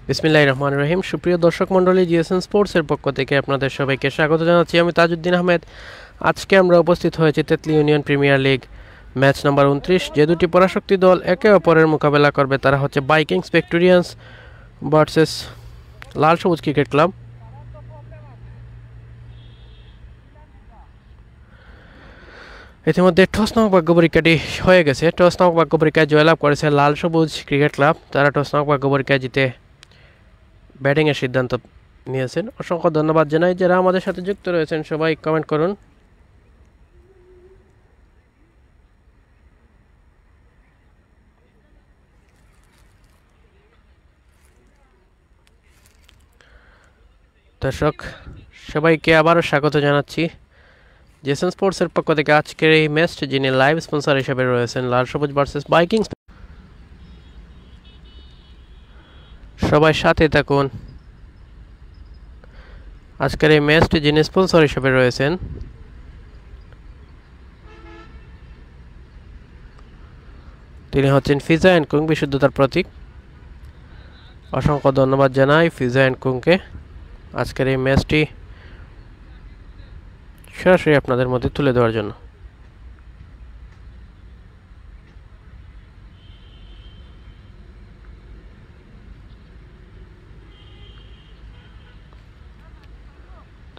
বিসমিল্লাহির রহমানির রহিম। সুপ্রিয় দর্শক মণ্ডলী, জিএসএন স্পোর্টসের পক্ষ থেকে আপনাদের সবাইকে স্বাগত জানাচ্ছি। আমি তাজউদ্দিন আহমেদ। আজকে আমরা উপস্থিত হয়েছি Tetli union premier league match number 29। যে দুটি পরাশক্তি দল একে অপরের মোকাবেলা করবে তারা হচ্ছে বাইকিংস ভিক্টোরিয়ান্স ভার্সেস লাল সবুজ ক্রিকেট ক্লাব। ইতিমধ্যে টস নামক ভাগ্য পরীক্ষাটি হয়ে গেছে। টস নামক ভাগ্য পরীক্ষায় জয়লাভ করেছে লাল সবুজ ক্রিকেট ক্লাব। তারা টস নামক ভাগ্য পরীক্ষায় জিতে ব্যাটিংয়ের সিদ্ধান্ত নিয়েছেন। অসংখ্য ধন্যবাদ জানাই যারা আমাদের সাথে যুক্ত রয়েছেন। সবাই কমেন্ট করুন। দর্শক সবাইকে আবারও স্বাগত জানাচ্ছি জিএসএন স্পোর্টসের পক্ষ থেকে। আজকের এই ম্যাচটি যিনি লাইভ স্পন্সর হিসেবে রয়েছেন লাল সবুজ ভার্সেস বাইকিংস। সবাই সাথে থাকুন। আজকের এই ম্যাচটি যিনি স্পন্সর হিসেবে রয়েছেন তিনি হচ্ছেন ফিজা অ্যান্ড কুং, বিশুদ্ধতার প্রতীক। অসংখ্য ধন্যবাদ জানাই ফিজা অ্যান্ড কুংকে আজকের এই ম্যাচটি সরাসরি আপনাদের মধ্যে তুলে দেওয়ার জন্য।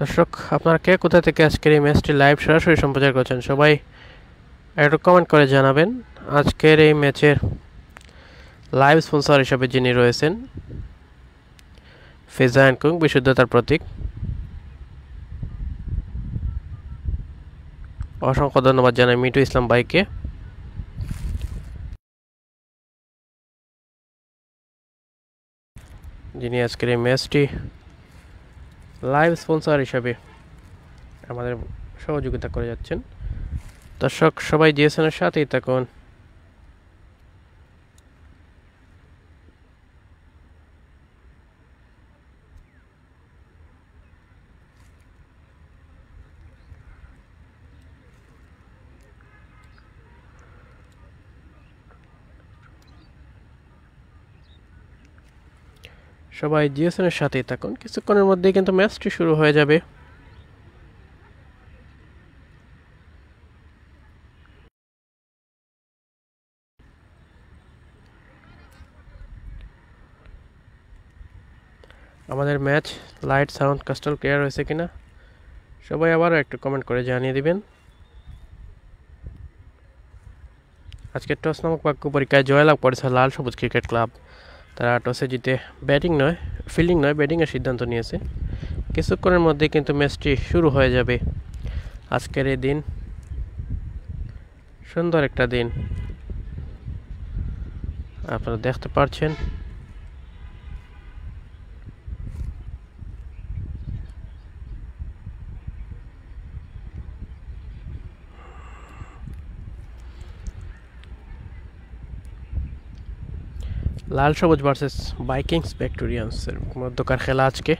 দর্শক আপনারা কে কোথা থেকে আজকের এই ম্যাচটি লাইভ সরাসরি সম্প্রচার করছেন সবাই একটু কমেন্ট করে জানাবেন। আজকের এই ম্যাচের লাইভ স্পন্সর হিসেবে যিনি রয়েছেন ফিজা অ্যান্ড কুং, বিশুদ্ধতার প্রতীক। অসংখ্য ধন্যবাদ জানাই মিটু ইসলাম ভাইকে। যিনি আজকের এই ম্যাচটি লাইভ স্পন্সর হিসাবে আমাদের সহযোগিতা করে যাচ্ছেন। দর্শক সবাই জিএসএনের সাথেই থাকুন। সবাই জিএসএনের সাথেই থাকুন। কিছুক্ষণের মধ্যেই কিন্তু ম্যাচটি শুরু হয়ে যাবে। আমাদের match light sound crystal clear হয়েছে কিনা সবাই আবারও একটু কমেন্ট করে জানিয়ে দিবেন। আজকে টস নামক ভাগ্য পরীক্ষায় জয়লাভ করেছে লাল সবুজ ক্রিকেট ক্লাব। তারা টসে জিতে ফিল্ডিং নয় ব্যাটিংয়ের সিদ্ধান্ত নিয়েছে। কিছুক্ষণের মধ্যে কিন্তু ম্যাচটি শুরু হয়ে যাবে। আজকের এই দিন সুন্দর একটা দিন আপনারা দেখতে পাচ্ছেন। লাল সবুজ ভার্সেস বাইকিংস ভিক্টোরিয়ান্সের মধ্যকার খেলা আজকে।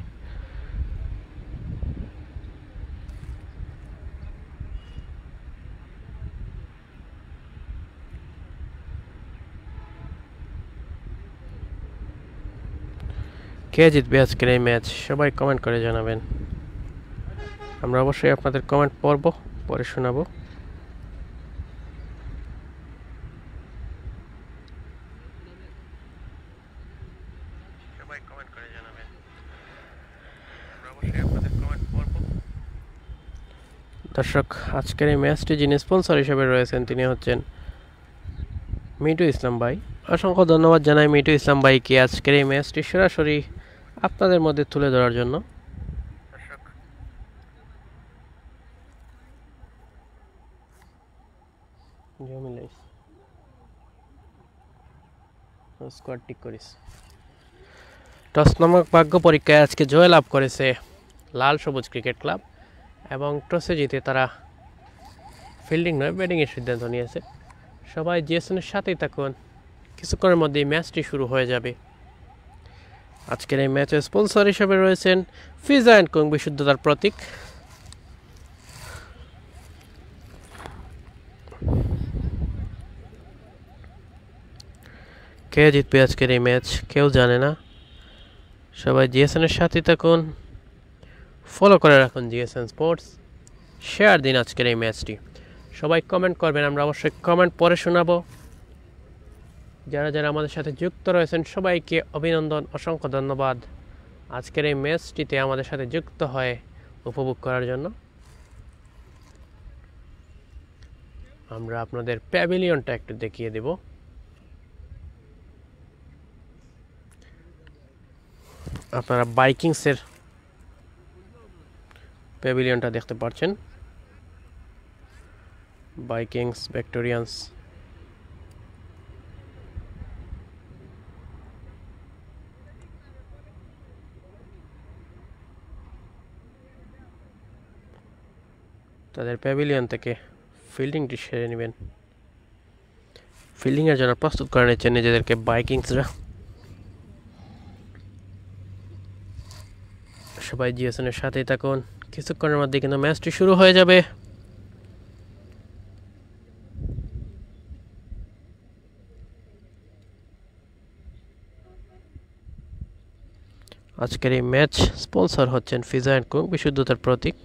কে জিতবে আজকের এই ম্যাচ সবাই কমেন্ট করে জানাবেন। আমরা অবশ্যই আপনাদের কমেন্ট পরে শোনাবো। দর্শক আজকের এই ম্যাচটি যিনি স্পন্সর হিসেবে রয়েছেন তিনি হচ্ছেন মিটু ইসলাম ভাই। অসংখ্য ধন্যবাদ জানাই মিটু ইসলাম ভাইকে আজকের এই ম্যাচটি সরাসরি আপনাদের মধ্যে তুলে ধরার জন্য। টস নামক ভাগ্য পরীক্ষায় আজকে জয়লাভ করেছে লাল সবুজ ক্রিকেট ক্লাব এবং টসে জিতে তারা ফিল্ডিং নয় ব্যাটিংয়ের সিদ্ধান্ত নিয়েছে। সবাই জিএসএনের সাথেই থাকুন। কিছুক্ষণের মধ্যেই ম্যাচটি শুরু হয়ে যাবে। আজকের এই ম্যাচের স্পন্সর হিসেবে রয়েছেন ফিজা অ্যান্ড কুং, বিশুদ্ধতার প্রতীক। কে জিতবে আজকের এই ম্যাচ কেউ জানে না। সবাই জিএসএন এর সাথে থাকুন, ফলো করে রাখুন জিএসএন স্পোর্টস, শেয়ার দিন আজকের এই ম্যাচটি। সবাই কমেন্ট করবেন, আমরা অবশ্যই কমেন্ট পরে শোনাবো। যারা যারা আমাদের সাথে যুক্ত রয়েছেন সবাইকে অভিনন্দন, অসংখ্য ধন্যবাদ আজকের এই ম্যাচটিতে আমাদের সাথে যুক্ত হয়ে উপভোগ করার জন্য। আমরা আপনাদের প্যাভিলিয়নটা একটু দেখিয়ে দেব। আপনারা বাইকিংসের প্যাভিলিয়নটা দেখতে পাচ্ছেন, বাইকিংস ভিক্টোরিয়ান্স। তাদের প্যাভিলিয়ন থেকে ফিল্ডিংটি সেরে নেবেন, ফিল্ডিংয়ের জন্য প্রস্তুত করে নিচ্ছেন নিজেদেরকে বাইকিংসরা। সবাই জিএসএনের সাথেই থাকুন, কিছুক্ষণের মধ্যে কিন্তু ম্যাচটি শুরু হয়ে যাবে। আজকের এই ম্যাচ স্পন্সর হচ্ছেন ফিজা অ্যান্ড কুক, বিশুদ্ধতার প্রতীক।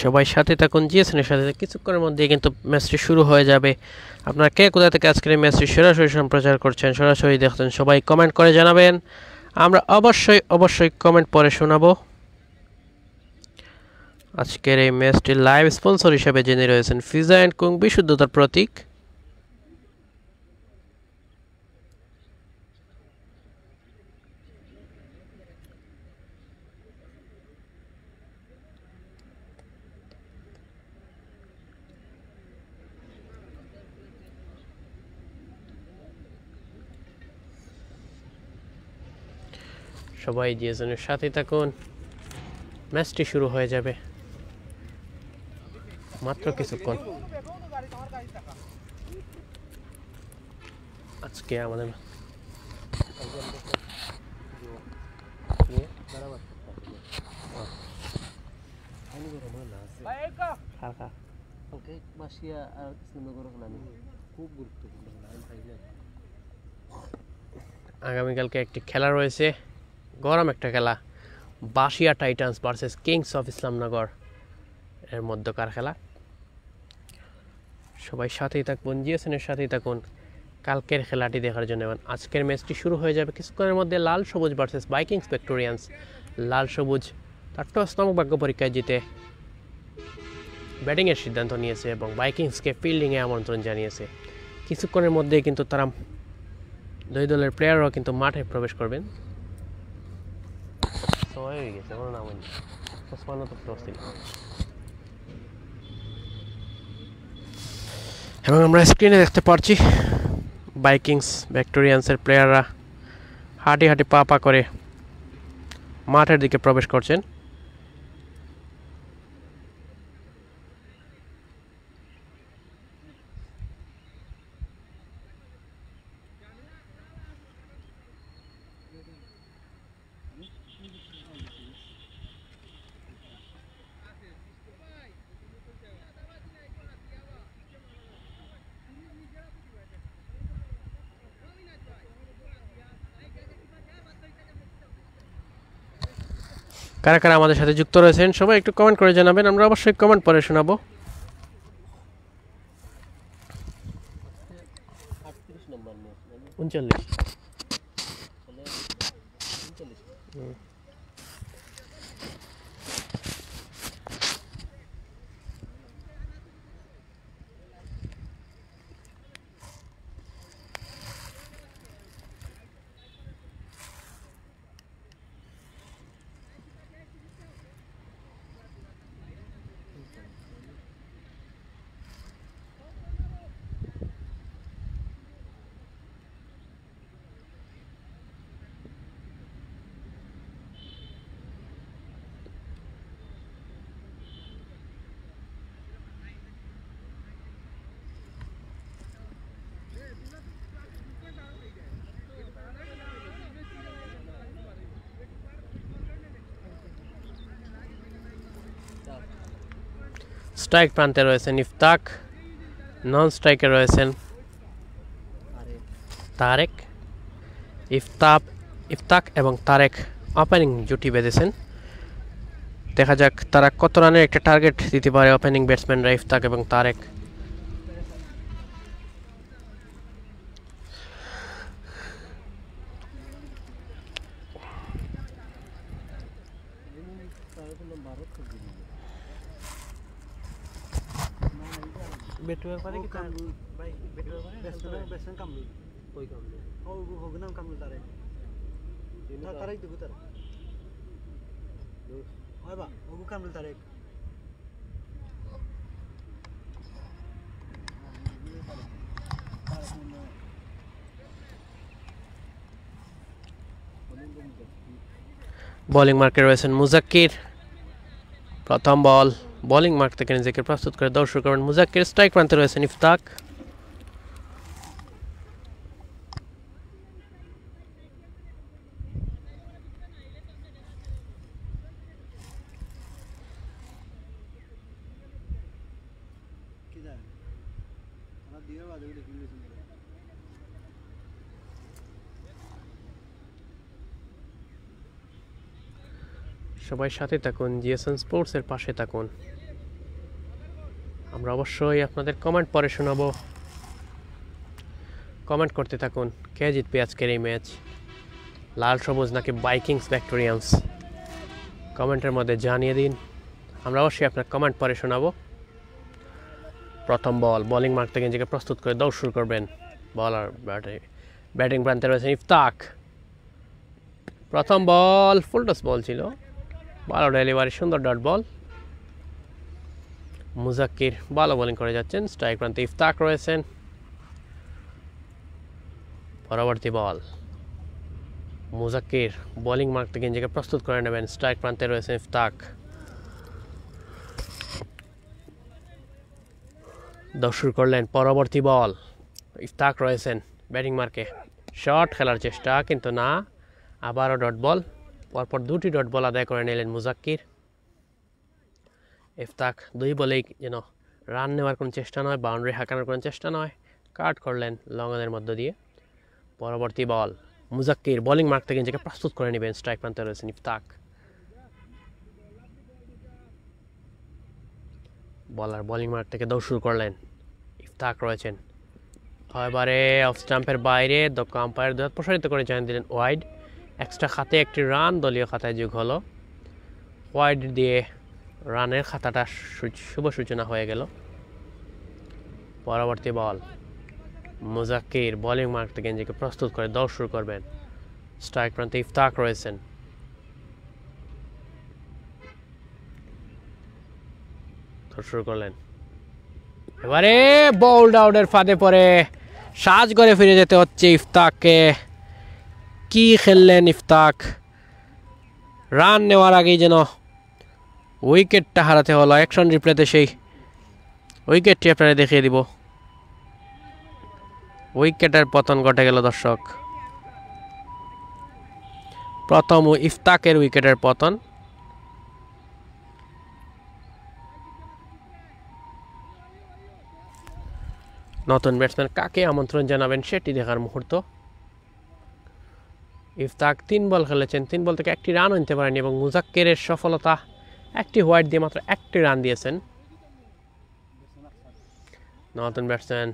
সবাই সাথে থাকুন, জিএসএনের সাথে কিছুক্ষণের মধ্যে কিন্তু ম্যাচটি শুরু হয়ে যাবে। আপনারা কে কোথা থেকে আজকের এই ম্যাচটি সরাসরি সম্প্রচার করছেন, সরাসরি দেখছেন, সবাই কমেন্ট করে জানাবেন। আমরা অবশ্যই কমেন্ট পরে শোনাবো। আজকের এই ম্যাচটি লাইভ স্পন্সর হিসেবে যিনি রয়েছেন ফিজা অ্যান্ড কুক, বিশুদ্ধতার প্রতীক। সবাই জিএসএনের সাথে থাকুন, ম্যাচটি শুরু হয়ে যাবে মাত্র কিছুক্ষণ। আজকে আমাদের আগামীকালকে একটি খেলা রয়েছে, গরম একটা খেলা, Basia Titans versus Kings of Islamnagar এর মধ্যকার খেলা। সবাই সাথেই থাকুন, জিএসএনের সাথেই থাকুন কালকের খেলাটি দেখার জন্য। এবং আজকের ম্যাচটি শুরু হয়ে যাবে কিছুক্ষণের মধ্যে। লাল সবুজ ভার্সেস বাইকিংস ভিক্টোরিয়ান্স। লাল সবুজ তার টস নামক ভাগ্য পরীক্ষায় জিতে ব্যাটিংয়ের সিদ্ধান্ত নিয়েছে এবং বাইকিংসকে ফিল্ডিংয়ে আমন্ত্রণ জানিয়েছে। কিছুক্ষণের মধ্যেই কিন্তু তারা দুই দলের প্লেয়াররাও কিন্তু মাঠে প্রবেশ করবেন। এবং আমরা স্ক্রিনে দেখতে পাচ্ছি বাইকিংস ভিক্টোরিয়ান্সের প্লেয়াররা হাঁটি পা করে মাঠের দিকে প্রবেশ করছেন। কারা কারা আমাদের সাথে যুক্ত রয়েছেন সবাই একটু কমেন্ট করে জানাবেন, আমরা অবশ্যই কমেন্ট পরে শোনাবো। 39 39 স্ট্রাইক প্রান্তে রয়েছেন ইফতাক, নন স্ট্রাইকে রয়েছেন তারেক। ইফতাক এবং তারেক ওপেনিং জুটি বেঁধেছেন। দেখা যাক তারা কত রানের একটা টার্গেট দিতে পারে ওপেনিং ব্যাটসম্যানরা ইফতাক এবং তারেক। বোলিং মার্কে রয়েছেন মুজাক্কির। প্রথম বল, বোলিং মার্ক থেকে নিজেকে প্রস্তুত করে দৌড় শুরু করবেন মুজাক্কির। স্ট্রাইক প্রান্তে রয়েছেন ইফতাক। সবাই সাথে থাকুন, জিএসএন স্পোর্টসের পাশে থাকুন। আমরা অবশ্যই আপনাদের কমেন্ট পরে শোনাবো। কমেন্ট করতে থাকুন, কে জিতবে আজকের এই ম্যাচ, লাল সবুজ নাকি ভাইকিংস ভিক্টোরিয়ান্স? কমেন্টের মধ্যে জানিয়ে দিন, আমরা অবশ্যই আপনার কমেন্ট পরে শোনাবো। প্রথম বল, বোলিং মার্ক থেকে নিজেকে প্রস্তুত করে দৌড় শুরু করবেন বলার। ব্যাটিং প্রান্তে রয়েছেন ইফতাক। প্রথম বল ফুল টস বল ছিল, ভালো ডেলিভারি, সুন্দর ডট বল। মুজাক্কির ভালো বোলিং করে যাচ্ছেন। স্ট্রাইক প্রান্তে ইফতাক রয়েছেন। পরবর্তী বল, মুজাক্কির বোলিং মার্ক থেকে নিজেকে প্রস্তুত করে নেবেন। স্ট্রাইক প্রান্তে রয়েছেন ইফতাক। দৌড় শুরু করলেন। পরবর্তী বল, ইফতাক রয়েছেন ব্যাটিং মার্কে, শট খেলার চেষ্টা কিন্তু না, আবারও ডট বল। পরপর দুটি ডট বল আদায় করে নিলেন মুজাক্কির। ইফতাক দুই বলেই যেন রান নেওয়ার কোনো চেষ্টা নয়, বাউন্ডারি হাঁকানোর কোনো চেষ্টা নয়, কাট করলেন লঙ্গনের মধ্য দিয়ে। পরবর্তী বল, মুজাক্কির বোলিং মার্ক থেকে নিজেকে প্রস্তুত করে নেবেন। স্ট্রাইক প্রান্তে রয়েছেন ইফতাক। বলার বোলিং মার্ক থেকে দৌড় শুরু করলেন। ইফতাক রয়েছেন এবারে অফ স্টাম্পের বাইরে, দক্ষ আম্পায়ার দুহাত প্রসারিত করে জানিয়ে দিলেন ওয়াইড। এক্সট্রা খাতে একটি রান দলীয় খাতায় যোগ হলো। ওয়াইড দিয়ে রানের খাতাটা শুভ সূচনা হয়ে গেল। পরবর্তী বল, মুজাক্কির বোলিং মার্ক থেকে নিজেকে প্রস্তুত করে দৌড় শুরু করবেন। স্ট্রাইক প্রান্তে ইফতাক রয়েছেন। দৌড় শুরু করলেন। এবারে বোল্ড আউটের ফাঁদে পড়ে সাজ করে ফিরে যেতে হচ্ছে ইফতাককে। কি খেললেন ইফতাক, রান নেওয়ার আগেই যেন উইকেটটা হারাতে হলো। অ্যাকশন রিপ্লেতে সেই উইকেটটি আপনারা দেখিয়ে দিব। উইকেটের পতন ঘটে গেল দর্শক, প্রথম ইফতাকের উইকেটের পতন। নতুন ব্যাটসম্যান কাকে আমন্ত্রণ জানাবেন সেটি দেখার মুহূর্ত। ইফতাক 3 বল খেলেছেন, 3 বল থেকে একটি রান নিতে পারেনি এবং মুজাক্কিরের সফলতা, একটি হোয়াইট দিয়ে মাত্র একটি রান দিয়েছেন। নতুন ব্যাটসম্যান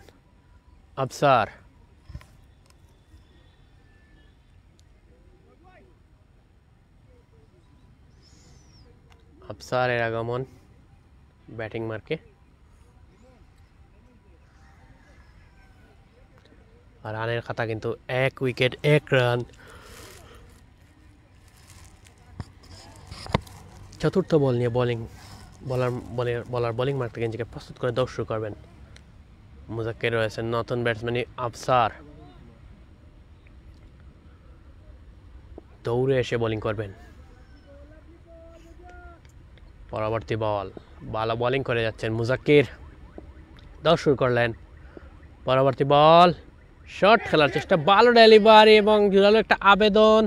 আফসার। আফসারের আগমন ব্যাটিং মার্কে। আর রানের খাতা কিন্তু 1 উইকেট 1 রান। চতুর্থ বল নিয়ে বলার বোলিং মার্ক থেকে নিজেকে প্রস্তুত করে দৌড় শুরু করবেন। মুজাক্কির রয়েছেন, নতুন ব্যাটসম্যান আফসার দৌড়ে এসে বোলিং করবেন। পরবর্তী বল, ভালো বোলিং করে যাচ্ছেন মুজাক্কির, দৌড় শুরু করলেন। পরবর্তী বল, শর্ট খেলার চেষ্টা, ভালো ডেলিভারি এবং জোরালো একটা আবেদন,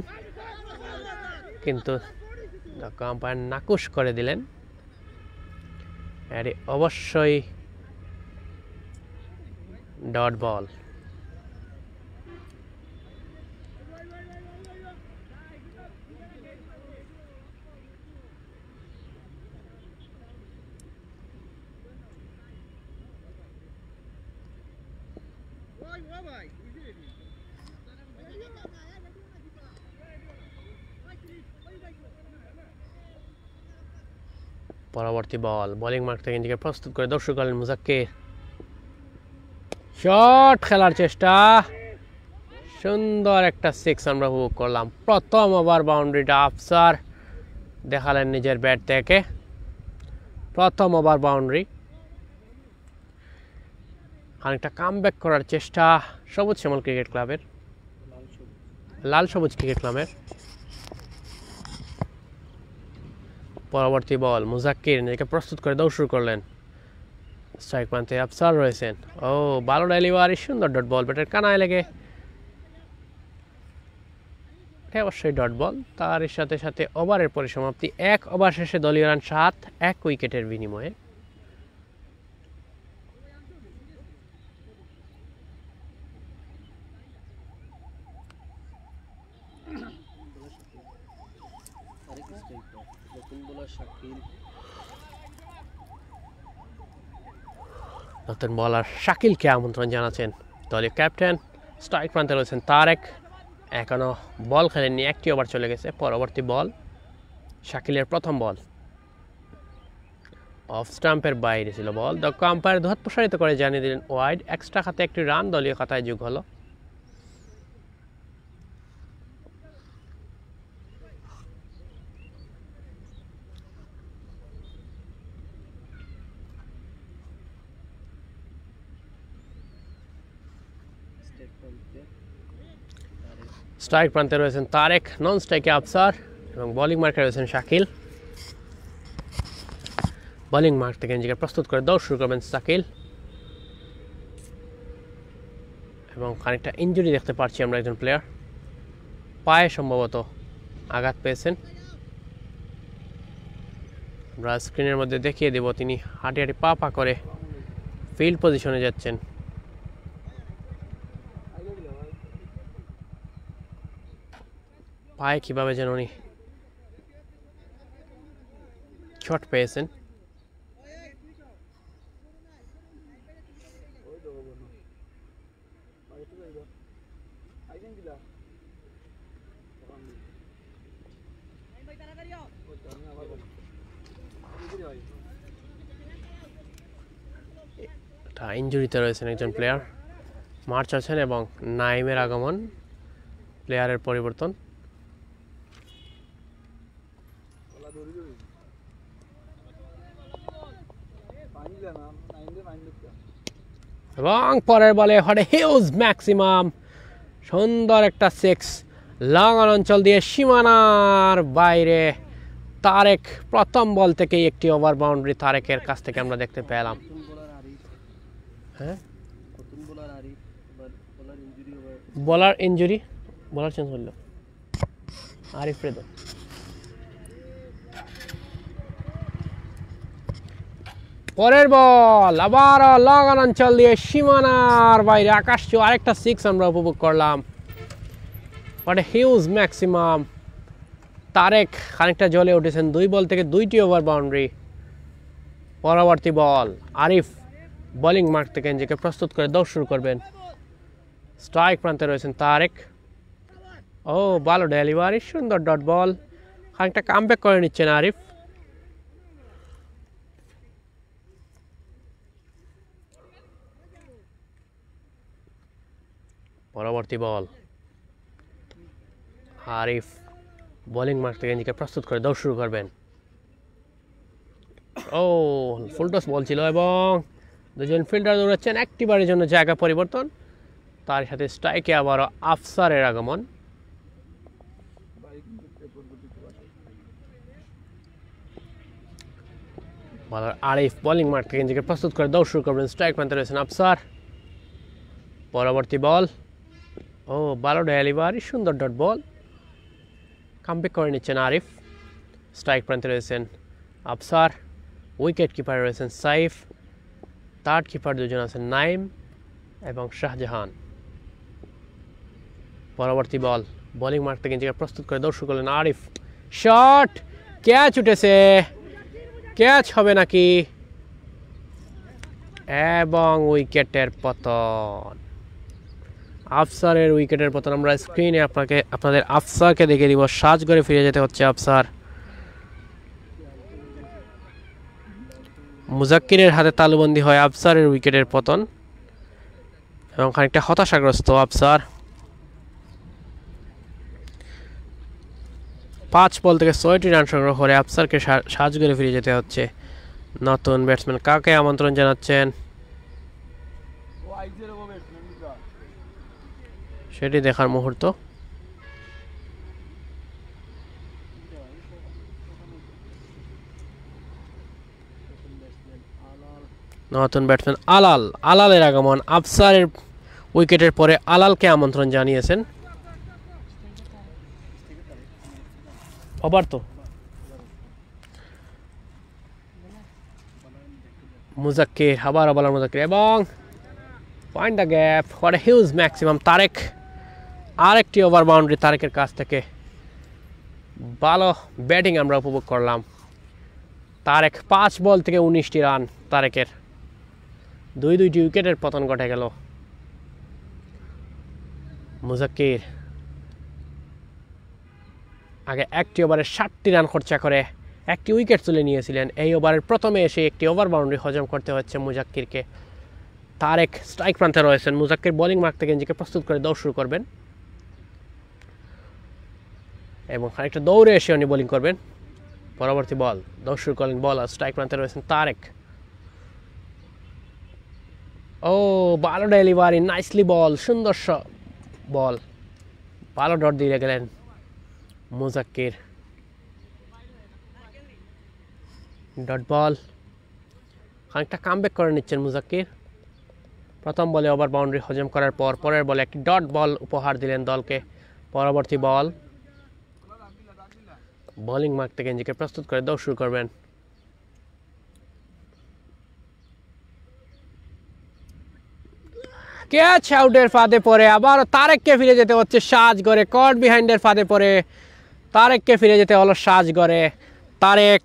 কিন্তু আম্পায়ার নাকুশ করে দিলেন। এটি অবশ্যই ডট বল। পরবর্তী বল বোলিং মার্ক থেকে নিজেকে প্রস্তুত করে দর্শক করলেন মুজাক্কির। শট খেলার চেষ্টা, সুন্দর একটা সিক্স আমরা উপভোগ করলাম। প্রথম ওভার বাউন্ডারিটা আফসার দেখালেন নিজের ব্যাট থেকে, প্রথম ওভার বাউন্ডারি। খানিকটা কামব্যাক করার চেষ্টা সবুজ শ্যামল ক্রিকেট ক্লাবের, লাল সবুজ ক্রিকেট ক্লাবের। পরবর্তী বল মুজাক্কির নিজেকে প্রস্তুত করে দৌড় শুরু করলেন। স্ট্রাইক প্রান্তে আফসার রয়েছেন। ও ভালো ডেলিভারি, সুন্দর ডট বল, ব্যাটের কানায় লেগে অবশ্যই ডট বল। তার সাথে সাথে ওভারের পরিসমাপ্তি, 1 ওভার শেষে দলীয় রান 7, 1 উইকেটের বিনিময়ে। নতুন বোলার শাকিলকে আমন্ত্রণ জানাচ্ছেন দলীয় ক্যাপ্টেন। স্ট্রাইক প্রান্তে রয়েছেন তারেক, এখনও বল খেলেননি, 1টি ওভার চলে গেছে। পরবর্তী বল শাকিলের প্রথম বল, অফ স্টাম্পের বাইরে ছিল বল। দক্ষ আম্পায়ার দুহাত প্রসারিত করে জানিয়ে দিলেন ওয়াইড। এক্সট্রা খাতে 1টি রান দলীয় খাতায় যোগ হলো। স্ট্রাইক প্রান্তে রয়েছেন তারেক, নন স্ট্রাইকে আফসার এবং বোলিং মার্কে রয়েছেন শাকিল। বোলিং মার্ক থেকে নিজেকে প্রস্তুত করে দৌড় শুরু করবেন শাকিল। এবং খানিকটা ইনজুরি দেখতে পাচ্ছি আমরা, একজন প্লেয়ার পায়ে সম্ভবত আঘাত পেয়েছেন। আমরা স্ক্রিনের মধ্যে দেখিয়ে দেব, তিনি হাঁটি হাঁটি পা পা করে ফিল্ড পজিশনে যাচ্ছেন। পায়ে কীভাবে যেন উনি শট পেয়েছেন। ইনজুরিতে রয়েছেন একজন প্লেয়ার, মার্চ আছেন এবং নাইমের আগমন, প্লেয়ারের পরিবর্তন। এবং পরের বলে হটে হিউজ ম্যাক্সিমাম, সুন্দর একটা সিক্স, লং অন অঞ্চল দিয়ে সীমানার বাইরে। তারেক প্রথম বল থেকেই 1টি ওভার বাউন্ডারি তারেকের কাছ থেকে আমরা দেখতে পেলাম। হ্যাঁ, বলার ইনজুরি, বলার চেঞ্জ হলো আরিফ রেদা। পরের বল আবার লং অন অঞ্চল দিয়ে সীমানার বাইরে, আকাশ ছোঁয়া আরেকটা সিক্স আমরা উপভোগ করলাম। What a huge maximum. Tareq খানিকটা জ্বলে উঠেছেন, 2 বল থেকে 2টি ওভার বাউন্ডারি। পরবর্তী বল আরিফ বোলিং মার্ক থেকে নিজেকে প্রস্তুত করে দৌড় শুরু করবেন। স্ট্রাইক প্রান্তে রয়েছেন তারেক। ও ভালো ডেলিভারি, সুন্দর ডট বল, খানিকটা কামব্যাক করে নিচ্ছেন আরিফ। পরবর্তী বল আরিফ বোলিং মার্ক থেকে নিজেকে প্রস্তুত করে দৌড় শুরু করবেন। ও ফুলটস বল ছিল এবং 2জন ফিল্ডার দৌড়াচ্ছেন, 1টি বারের জন্য জায়গা পরিবর্তন। তার সাথে স্ট্রাইকে আবারও আফসারের আগমন। বলার আরিফ বোলিং মার্ক থেকে নিজেকে প্রস্তুত করে দৌড় শুরু করবেন। স্ট্রাইক প্রান্তে রয়েছেন আফসার। পরবর্তী বল, ও ভালো ডেলিভারি, সুন্দর ডট বল, কামব্যাক করে নিচ্ছেন আরিফ। স্ট্রাইক প্রান্তে রয়েছেন আফসার। উইকেট কিপার রয়েছেন সাইফ, থার্ড কিপার দুজন আছেন নাইম এবং শাহজাহান। পরবর্তী বল, বোলিং মাঠ থেকে নিজেকে প্রস্তুত করে দর্শক করলেন আরিফ, শট, ক্যাচ উঠেছে, ক্যাচ হবে নাকি, এবং উইকেটের পতন। আফসারের উইকেটের পতন। আমরা স্ক্রিনে আপনাদের আফসারকে দেখে দিব, সাজঘরে ফিরে যেতে হচ্ছে আফসার। মুজাক্কিরের হাতে তালুবন্দি হয় আফসারের উইকেটের পতন এবং খানিকটা হতাশাগ্রস্ত আফসার। 5 বল থেকে 6টি রান সংগ্রহ করে আফসারকে সাজঘরে ফিরে যেতে হচ্ছে। নতুন ব্যাটসম্যান কাকে আমন্ত্রণ জানাচ্ছেন সেটি দেখার মুহূর্ত। নতুন ব্যাটসম্যান আলালের আগমন। আফসারের উইকেটের পরে আলালকে আমন্ত্রণ জানিয়েছেন। ওভার তো মুজাক্কির, আবার বলার মুজাক্কির এবং point the gap, what a huge maximum. Tareq, আরেকটি ওভার বাউন্ডারি তারেকের কাছ থেকে। ভালো ব্যাটিং আমরা উপভোগ করলাম। তারেক 5 বল থেকে 19টি রান তারেকের। 2টি উইকেটের পতন ঘটে গেল। মুজাক্কির আগে একটি ওভারে 60টি রান খরচা করে একটি উইকেট তুলে নিয়েছিলেন। এই ওভারের প্রথমে এসে একটি ওভার বাউন্ডারি হজম করতে হচ্ছে মুজাক্কিরকে। তারেক স্ট্রাইক প্রান্তে রয়েছেন। মুজাক্কির বোলিং মাঠ থেকে নিজেকে প্রস্তুত করে দৌড় শুরু করবেন এবং খানিকটা দৌড়ে এসে উনি বোলিং করবেন। পরবর্তী বল, দৌড় শুরু করলেন বলার, স্ট্রাইক প্রান্তে রয়েছেন তারেক। ও ভালো ডেলিভারি, নাইসলি বল, সুন্দর বল, ভালো ডট দিয়ে গেলেন মুজাক্কির। ডট বল, খানিকটা কামব্যাক করে নিচ্ছেন মুজাক্কির। প্রথম বলে ওভার বাউন্ডারি হজম করার পর পরের বলে একটি ডট বল উপহার দিলেন দলকে। পরবর্তী বল, বোলিং মাঠ থেকে নিজেকে প্রস্তুত করে দৌড় শুরু করবেন। ক্যাচ আউটের ফাঁদে পড়ে আবার তারেককে ফিরে যেতে হচ্ছে সাজঘরে। কট বিহাইন্ডের ফাঁদে পড়ে তারেককে ফিরে যেতে হলো সাজঘরে। তারেক,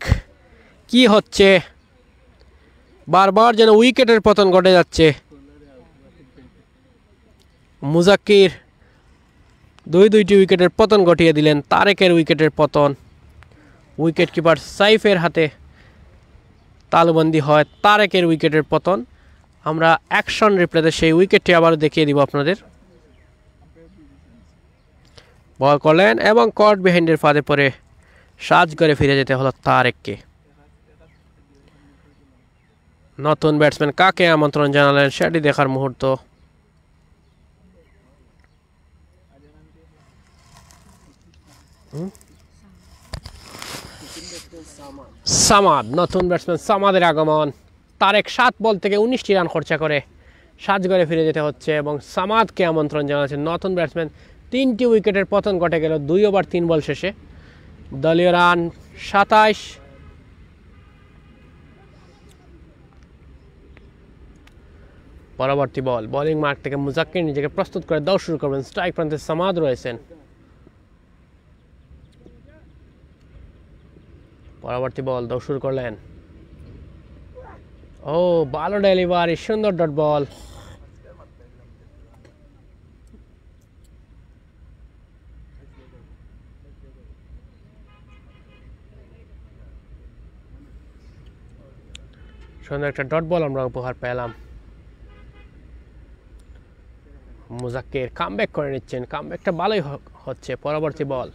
কি হচ্ছে, বারবার যেন উইকেটের পতন ঘটে যাচ্ছে। মুজাক্কির 2টি উইকেটের পতন ঘটিয়ে দিলেন। তারেকের উইকেটের পতন। উইকেট কিপার সাইফের হাতে তালুবন্দি হয় তারেকের উইকেটের পতন। আমরা অ্যাকশন রিপ্লেতে সেই উইকেটটি আবার দেখিয়ে দিব আপনাদের। বল করলেন এবং কট বিহাইন্ডের ফাঁদে পড়ে সাজঘরে ফিরে যেতে হলো তারেককে। নতুন ব্যাটসম্যান কাকে আমন্ত্রণ জানালেন সেটি দেখার মুহূর্ত। সামাদ, নতুন ব্যাটসম্যান সামাদের আগমন। তারেক 7 বল থেকে 19টি রান খরচা করে সাজঘরে ফিরে যেতে হচ্ছে এবং সামাদকে আমন্ত্রণ জানাচ্ছেন নতুন ব্যাটসম্যান। 3টি উইকেটের পতন ঘটে গেল 2 ওভার 3 বল শেষে। দলীয় রান 27। পরবর্তী বল, বোলিং মাঠ থেকে মুজাক্কির নিজেকে প্রস্তুত করে দৌড় শুরু করবেন। স্ট্রাইক প্রান্তে সামাদ রয়েছেন। পরবর্তী বল, দৌড় শুরু করলেন। ও ভালো ডেলিভারি, সুন্দর ডট বল। সুন্দর একটা ডট বল আমরা উপহার পেলাম। মুজাক্কির কামব্যাক করে নিচ্ছেন, কামব্যাকটা ভালোই হচ্ছে। পরবর্তী বল,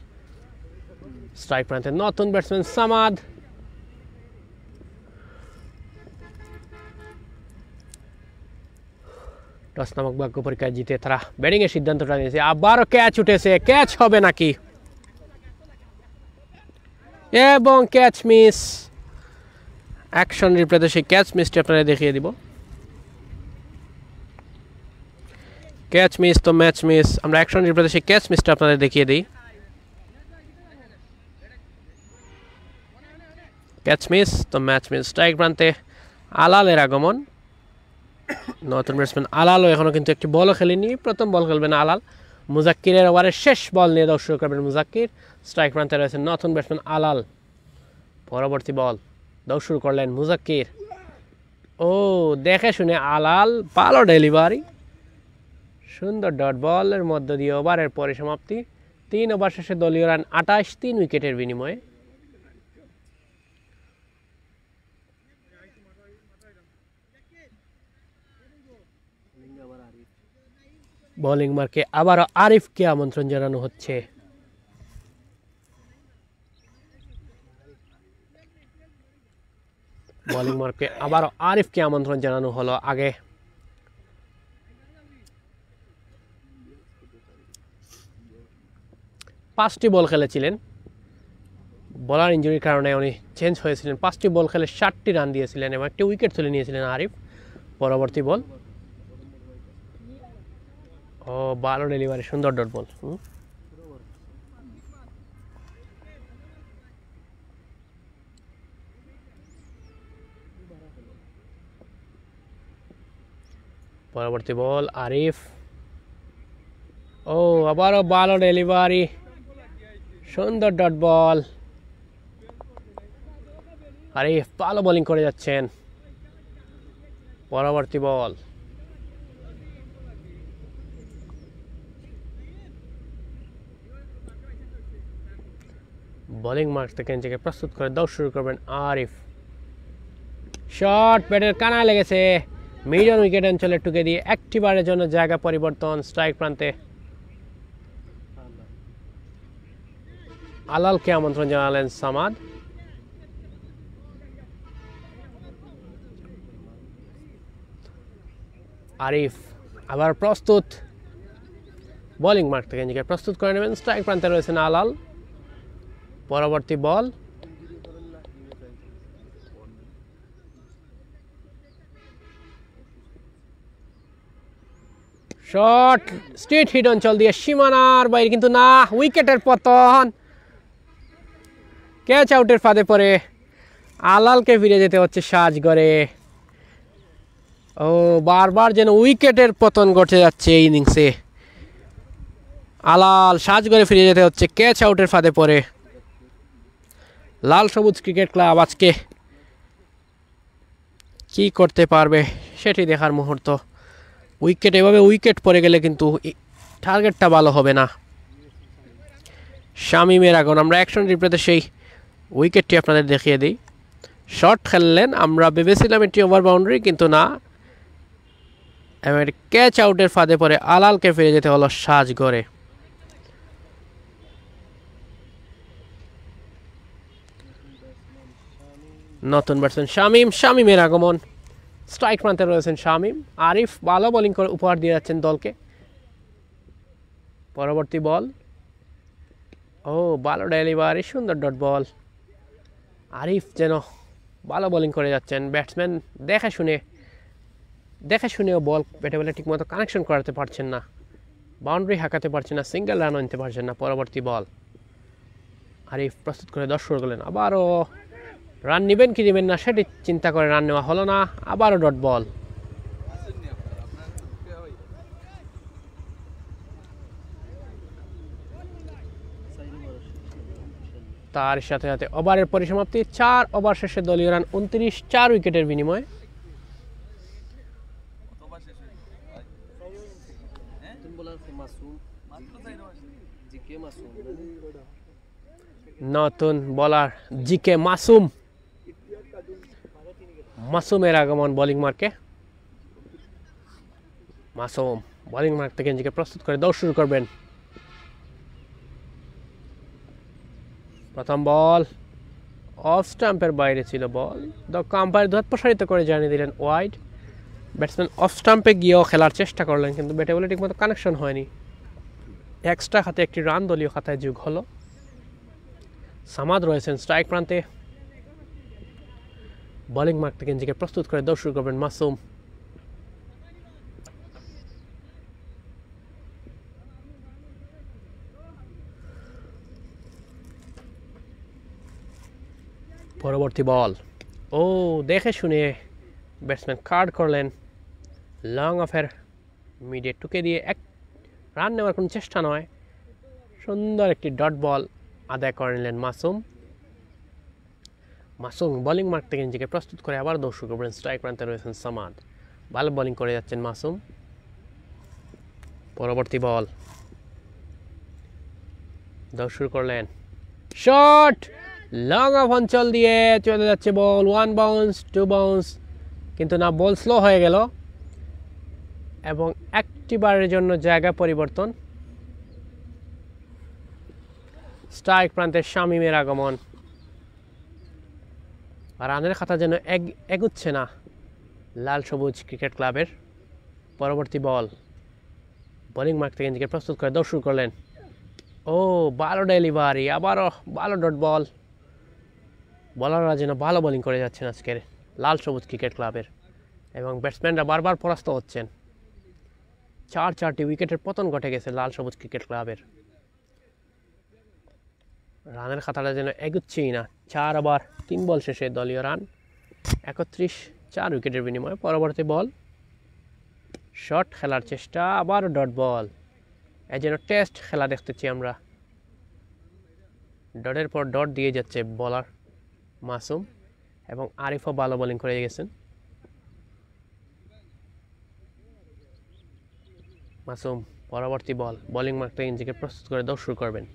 স্ট্রাইক প্রান্তে নতুন ব্যাটসম্যান সামাদ। টস নামক ভাগ্য পরীক্ষায় জিতে তারা ব্যাটিং এর সিদ্ধান্তটা নিয়েছে। আবারও ক্যাচ উঠেছে, ক্যাচ হবে নাকি, এবং ক্যাচ মিস। অ্যাকশন রিপ্লেতে সেই ক্যাচ মিসটি আপনারা দেখিয়ে দিব। ক্যাচ মিস তো ম্যাচ মিস। আমরা অ্যাকশন রিপ্লেতে সেই ক্যাচ মিসটা আপনাদের দেখিয়ে দিই। ক্যাচ মিস, তো ম্যাচ মিস। স্ট্রাইক প্রান্তে আলালের আগমন। নতুন ব্যাটসম্যান আলালও এখনও কিন্তু একটি বলও খেলেনি, প্রথম বল খেলবেন আলাল। মুজাক্কিরের ওভারের শেষ বল নিয়ে দৌড় শুরু করবেন মুজাক্কির। স্ট্রাইক প্রান্তে রয়েছেন নতুন ব্যাটসম্যান আলাল। পরবর্তী বল দৌড় শুরু করলেন মুজাক্কির। ও দেখে শুনে আলাল, ভালো ডেলিভারি, সুন্দর ডট বলের মধ্য দিয়ে ওভারের পরিসমাপ্তি। 3 ওভার শেষে দলীয় রান 28, 3 উইকেটের বিনিময়ে। বোলিং মার্কে আবারও আরিফকে আমন্ত্রণ জানানো হচ্ছে। বোলিং মার্কে আবারও আরিফকে আমন্ত্রণ জানানো হলো। আগে পাঁচটি বল খেলেছিলেন, বলার ইঞ্জুরির কারণে উনি চেঞ্জ হয়েছিলেন। 5টি বল খেলে 60টি রান দিয়েছিলেন এবং একটি উইকেট তুলে নিয়েছিলেন আরিফ। পরবর্তী বল, ও ভালো ডেলিভারি, সুন্দর ডট বল। পরবর্তী বল আরিফ, ও আবারও ভালো ডেলিভারি, সুন্দর ডট বল। আরিফ ভালো বোলিং করে যাচ্ছেন। পরবর্তী বল, বোলিং মার্ক থেকে নিজেকে প্রস্তুত করে দৌড় শুরু করবেন আরিফ। শট ব্যাটের কানায় লেগেছে, মিডল উইকেট অঞ্চলে টুকে দিয়ে একটি বারের জন্য জায়গা পরিবর্তন। স্ট্রাইক প্রান্তে আলালকে আমন্ত্রণ জানালেন সামাদ। আরিফ আবার প্রস্তুত, বোলিং মার্ক থেকে নিজেকে প্রস্তুত করে নেবেন। স্ট্রাইক প্রান্তে রয়েছেন আলাল। পরবর্তী বল, শট স্ট্রেট হিট অঞ্চল দিয়ে সীমানার বাইরে, কিন্তু না, উইকেটের পতন। ক্যাচ আউটের ফাঁদে পড়ে আলালকে ফিরে যেতে হচ্ছে সাজঘরে। ও বারবার যেন উইকেটের পতন ঘটে যাচ্ছে এই ইনিংসে। আলাল সাজঘরে ফিরে যেতে হচ্ছে ক্যাচ আউটের ফাঁদে পড়ে। লাল সবুজ ক্রিকেট ক্লাব আজকে কি করতে পারবে সেটি দেখার মুহূর্ত। উইকেট এভাবে উইকেট পড়ে গেলে কিন্তু টার্গেটটা ভালো হবে না। শামিমের আগমন, আমরা অ্যাকশন রিপ্লেতে সেই উইকেটটি আপনাদের দেখিয়ে দিই। শর্ট খেললেন, আমরা ভেবেছিলাম এটি ওভার বাউন্ডারি, কিন্তু না, এবার ক্যাচ আউটের ফাঁদে পড়ে আলালকে ফিরে যেতে হলো সাজঘরে। নতুন ব্যাটসম্যান শামিম, শামিমের আগমন। স্ট্রাইক প্রান্তে রয়েছেন শামিম। আরিফ ভালো বোলিং করে উপহার দিয়ে যাচ্ছেন দলকে। পরবর্তী বল, ও ভালো ডেলিভারি, সুন্দর ডট বল। আরিফ যেন ভালো বোলিং করে যাচ্ছেন। ব্যাটসম্যান দেখে শুনেও বল ব্যাটে বলে ঠিকমতো কানেকশন করাতে পারছেন না, বাউন্ডারি হাঁকাতে পারছেন না, সিঙ্গেল রানও নিতে পারছেন না। পরবর্তী বল, আরিফ প্রস্তুত করে দর্শক করলেন। আবারও রান নেবেন কি নেবেন না সেটি চিন্তা করে রান নেওয়া হলো না। আবারও ডট বল। তার সাথে সাথে ওভারের পরিসমাপ্তি। 4 ওভার শেষে দলীয় রান 29, 4 উইকেটের বিনিময়ে। নতুন বোলার জিকে মাসুম, মাসুমের আগমন বোলিং মার্কে। মাসুম বোলিং মার্ক থেকে নিজেকে প্রস্তুত করে দৌড় শুরু করবেন। প্রথম বল অফ স্টাম্পের বাইরে ছিল বল, দক্ষ আম্পায়ার দুহাত প্রসারিত করে জানিয়ে দিলেন ওয়াইড। ব্যাটসম্যান অফ স্টাম্পে গিয়েও খেলার চেষ্টা করলেন, কিন্তু ব্যাটে বলে ঠিকমতো কানেকশন হয়নি। এক্সট্রা খাতে একটি রান দলীয় খাতায় যোগ হলো। সামাদ রয়েছেন স্ট্রাইক প্রান্তে। বোলিং মার্ক থেকে নিজেকে প্রস্তুত করে দৌড় শুরু করবেন মাসুম। পরবর্তী বল, ও দেখে শুনে ব্যাটসম্যান কাট করলেন, লং অফের মিডে টুকে দিয়ে এক রান নেওয়ার কোনো চেষ্টা নয়, সুন্দর একটি ডট বল আদায় করে নিলেন মাসুম। মাসুম বোলিং মার্ক থেকে নিজেকে প্রস্তুত করে আবার দর্শক করবেন, স্ট্রাইক প্রান্তে রয়েছেন সামাদ, ভালো বোলিং করে যাচ্ছেন মাসুম। পরবর্তী বল, দর্শক করলেন শট, লং অফ অঞ্চল দিয়ে চলে যাচ্ছে বল, 1 বাউন্স 2 বাউন্স, কিন্তু না, বল স্লো হয়ে গেল এবং একটি বারের জন্য জায়গা পরিবর্তন। স্ট্রাইক প্রান্তে শামীমের আগমন, রানের খাতা যেন এগুচ্ছে না লাল সবুজ ক্রিকেট ক্লাবের। পরবর্তী বল, বোলিং মার্ক থেকে নিজেকে প্রস্তুত করে দৌড় শুরু করলেন, ও ভালো ডেলিভারি, আবারও ভালো ডট বল। বলাররা যেন ভালো বোলিং করে যাচ্ছেন আজকের লাল সবুজ ক্রিকেট ক্লাবের, এবং ব্যাটসম্যানরা বারবার পরাস্ত হচ্ছেন। 4টি উইকেটের পতন ঘটে গেছে লাল সবুজ ক্রিকেট ক্লাবের। রানের খাতাটা যেন এগুচ্ছেই না, 4 ওভার 3 বল শেষে দলীয় রান 31, 4 উইকেটের বিনিময়ে। পরবর্তী বল, শট খেলার চেষ্টা, আবারও ডট বল। এই যেন টেস্ট খেলা দেখতেছি আমরা, ডটের পর ডট দিয়ে যাচ্ছে বলার মাসুম, এবং আরিফও ভালো বোলিং করে গেছেন। মাসুম পরবর্তী বল, বোলিং মার্ক থেকে নিজেকে প্রস্তুত করে দৌড় শুরু করবেন,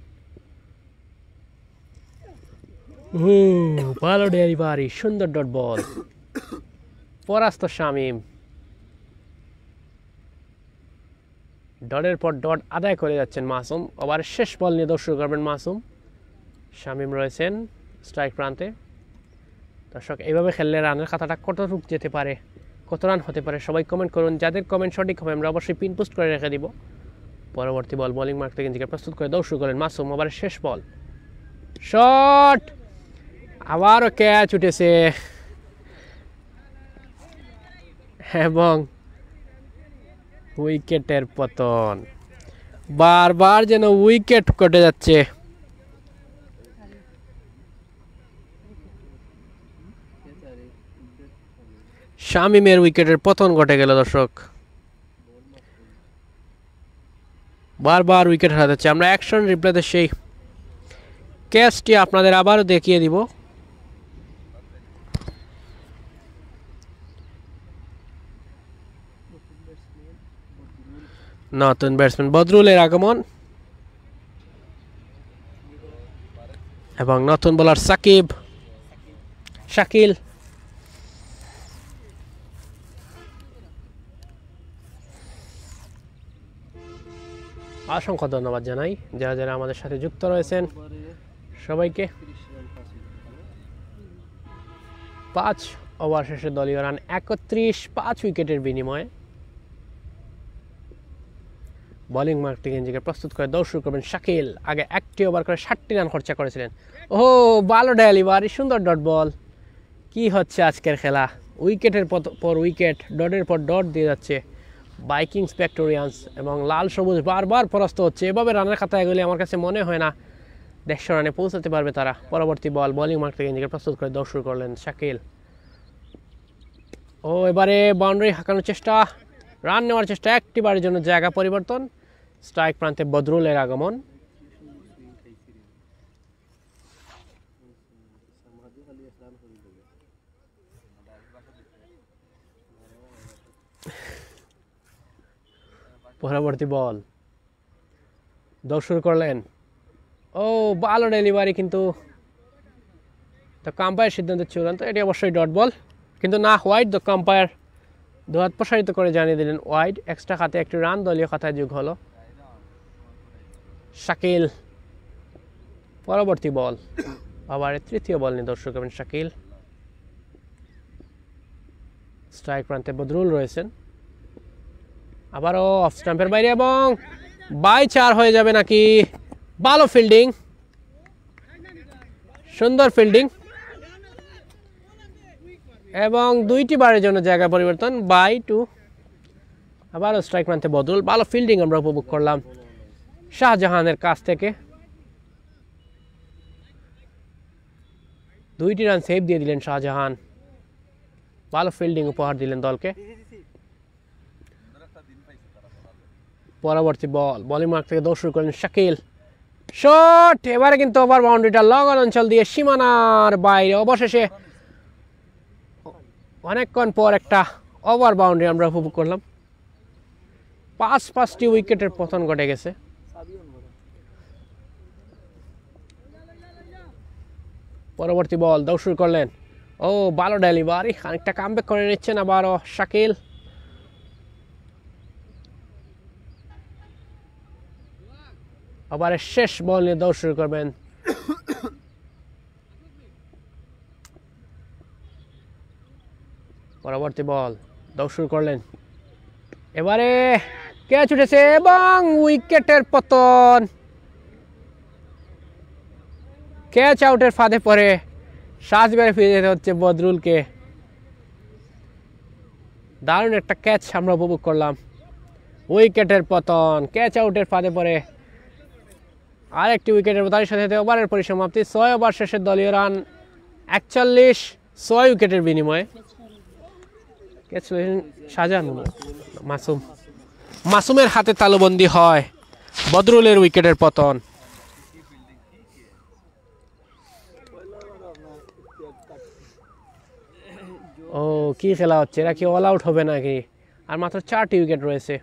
ভালো ডেলিভারি, সুন্দর ডট বল, পরাস্ত শামীম। ডটের পর ডট আদায় করে যাচ্ছেন মাসুম, ওভারের শেষ বল নিয়ে দৌড় শুরু করবেন মাসুম। শামীম রয়েছেন স্ট্রাইক প্রান্তে। দর্শক, এইভাবে খেললে রানের খাতাটা কতটুকু যেতে পারে, কত রান হতে পারে, সবাই কমেন্ট করুন। যাদের কমেন্ট সঠিক হবে আমরা অবশ্যই পিন পোস্ট করে রেখে দিব। পরবর্তী বল, বোলিং মার্ক থেকে নিজেকে প্রস্তুত করে দৌড় শুরু করেন মাসুম, ওভারের শেষ বল, শট, আবারও ক্যাচ উঠেছে এবং উইকেটের পতন, বারবার যেন উইকেট কেটে যাচ্ছে। শামীমের উইকেটের পতন ঘটে গেল দর্শক, বারবার উইকেট হারা যাচ্ছে। আমরা অ্যাকশন রিপ্লেতে সেই ক্যাচটি আপনাদের আবারও দেখিয়ে দিব। নতুন ব্যাটসম্যান বদরুলের আগমন এবং নতুন বোলার শাকিল। অসংখ্য ধন্যবাদ জানাই যারা যারা আমাদের সাথে যুক্ত রয়েছেন সবাইকে। 5 ওভার শেষে দলীয় রান 31, 5 উইকেটের বিনিময়ে। বোলিং মার্ক থেকে নিজেকে প্রস্তুত করে দৌড় শুরু করবেন শাকিল, আগে 1টি ওভার করে 60টি রান খরচা করেছিলেন। ও ভালো ডেলিভারি, সুন্দর ডট বল। কি হচ্ছে আজকের খেলা, উইকেটের পর উইকেট, ডটের পর ডট দিয়ে যাচ্ছে ভাইকিংস ভিক্টোরিয়ান্স, এবং লাল সবুজ বারবার পরাস্ত হচ্ছে। এভাবে রানের খাতায় এগুলি আমার কাছে মনে হয় না 150 রানে পৌঁছাতে পারবে তারা। পরবর্তী বল, বোলিং মার্ক থেকে নিজেকে প্রস্তুত করে দৌড় শুরু করলেন শাকিল, ও এবারে বাউন্ডারি হাঁকানোর চেষ্টা, রান নেওয়ার চেষ্টা, একটি বারের জন্য জায়গা পরিবর্তন। স্ট্রাইক প্রান্তে বদরুলের আগমন, পরবর্তী বল, দৌড় শুরু করলেন, ও ভালো ডেলিভারি, কিন্তু আম্পায়ার সিদ্ধান্ত চূড়ান্ত, এটি অবশ্যই ডট বল, কিন্তু না, হোয়াইট। আম্পায়ার দুহাত প্রসারিত করে জানিয়ে দিলেন ওয়াইড। এক্সট্রা খাতে একটি রান দলীয় খাতায় যোগ হলো। শাকিল পরবর্তী বল, ওভারের 3য় বল নিয়ে দর্শক করবেন শাকিল। স্ট্রাইক প্রান্তে বদরুল রয়েছেন, আবারও অফ স্টাম্পের বাইরে এবং বাই 4 হয়ে যাবে নাকি? ভালো ফিল্ডিং, সুন্দর ফিল্ডিং, এবং 2টি বারের জন্য জায়গা পরিবর্তন, বাই 2। আবারও স্ট্রাইক প্রান্তে বদরুল, ভালো ফিল্ডিং আমরা উপভোগ করলাম শাহজাহানের কাছ থেকে। 2টি রান সেভ দিয়ে দিলেন শাহজাহান। ভালো ফিল্ডিং উপহার দিলেন দলকে। পরবর্তী বল, বোলিং মার্ক থেকে দৌড় শুরু করলেন শাকিল। শট, এবারে কিন্তু ওভার বাউন্ডারিটা লগন অঞ্চল দিয়ে সীমানার বাইরে। অবশেষে অনেকক্ষণ পর একটা ওভার বাউন্ডারি আমরা উপভোগ করলাম। 5টি উইকেটের পতন ঘটে গেছে। পরবর্তী বল, দৌড় শুরু করলেন। ও ভালো ডেলিভারি, খানিকটা কামব্যাক করে নিচ্ছেন আবারও শাকিল। ওভারের শেষ বল নিয়ে দৌড় শুরু করবেন। পরবর্তী বল, দৌড় শুরু করলেন। এবারে ক্যাচ উঠেছে এবং উইকেটের পতন। ক্যাচ আউটের ফাঁদে পড়ে সাজবারে ফিরে যেতে হচ্ছে বদরুলকে। দারুণ একটা ক্যাচ আমরা উপভোগ করলাম। উইকেটের পতন, ক্যাচ আউটের ফাঁদে পড়ে আরেকটি উইকেটের তার সাথে ওভারের পরিসমাপ্তি। 6 ওভার শেষের দলীয় রান 41, 6 উইকেটের বিনিময়ে। ক্যাচ শাহজাহান, মাসুমের হাতে তালুবন্দি হয়, বদরুলের উইকেটের পতন। ও কি খেলা হচ্ছে, এরা কি অল আউট হবে নাকি? আর মাত্র 4টি উইকেট রয়েছে।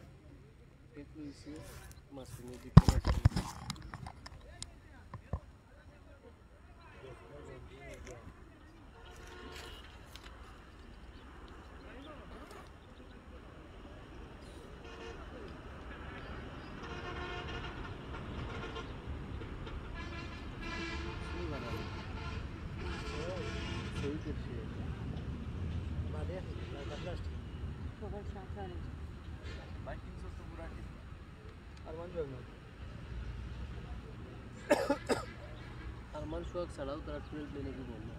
আরমান সোহাগ ছাড়াও তারা 12 প্লেনে কি বলল?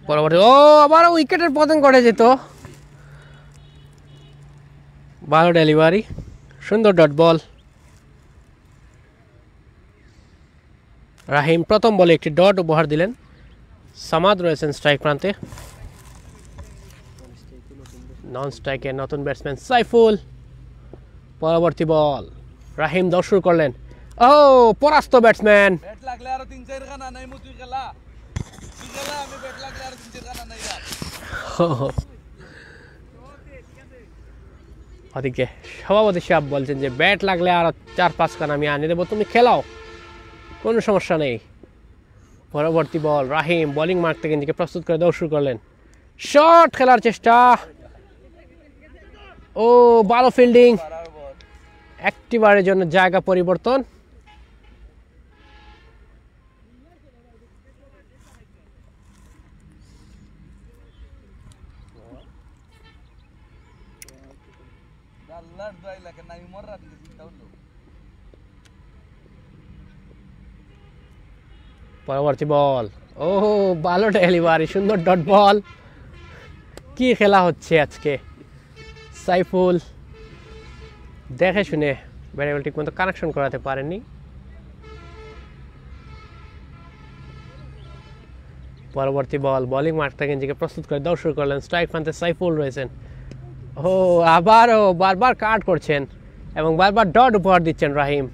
পরবর্তী ও আবার উইকেটের পতন ঘটে যেত। ভালো ডেলিভারি, সুন্দর ডট বল। রাহিম প্রথম বলে একটি ডট উপহার দিলেন। সামাদ রয়েছেন স্ট্রাইক প্রান্তে। নন স্ট্রাইকে নতুন ব্যাটসম্যান সাইফুল। পরবর্তী বল, রাহিম দৌড় শুরু করলেন। ও পরাস্ত ব্যাটসম্যান। ওদিকে সভাপতি সাহেব বলছেন যে ব্যাট লাগলে আর 4-5 খান আমি আনিয়ে দেবো, তুমি খেলাও, কোনো সমস্যা নেই। পরবর্তী বল, রাহিম বোলিং মার্ক থেকে নিজেকে প্রস্তুত করে দৌড় শুরু করলেন। শট খেলার চেষ্টা, ও ভালো ফিল্ডিং। একটি বারের জন্য জায়গা পরিবর্তন। পরবর্তী বল, ও ভালো ডেলিভারি, সুন্দর ডট বল। কি খেলা হচ্ছে আজকে। সাইফুল দেখে শুনে ব্যাট ঠিক মতো কানেকশন করাতে পারেননি। পরবর্তী বল, বোলিং মার্ক থেকে নিজেকে প্রস্তুত করে দৌড় শুরু করলেন। স্ট্রাইক প্রান্তে সাইফুল রয়েছেন। ও আবারও বারবার কাট করছেন এবং বারবার ডট উপহার দিচ্ছেন রাহিম।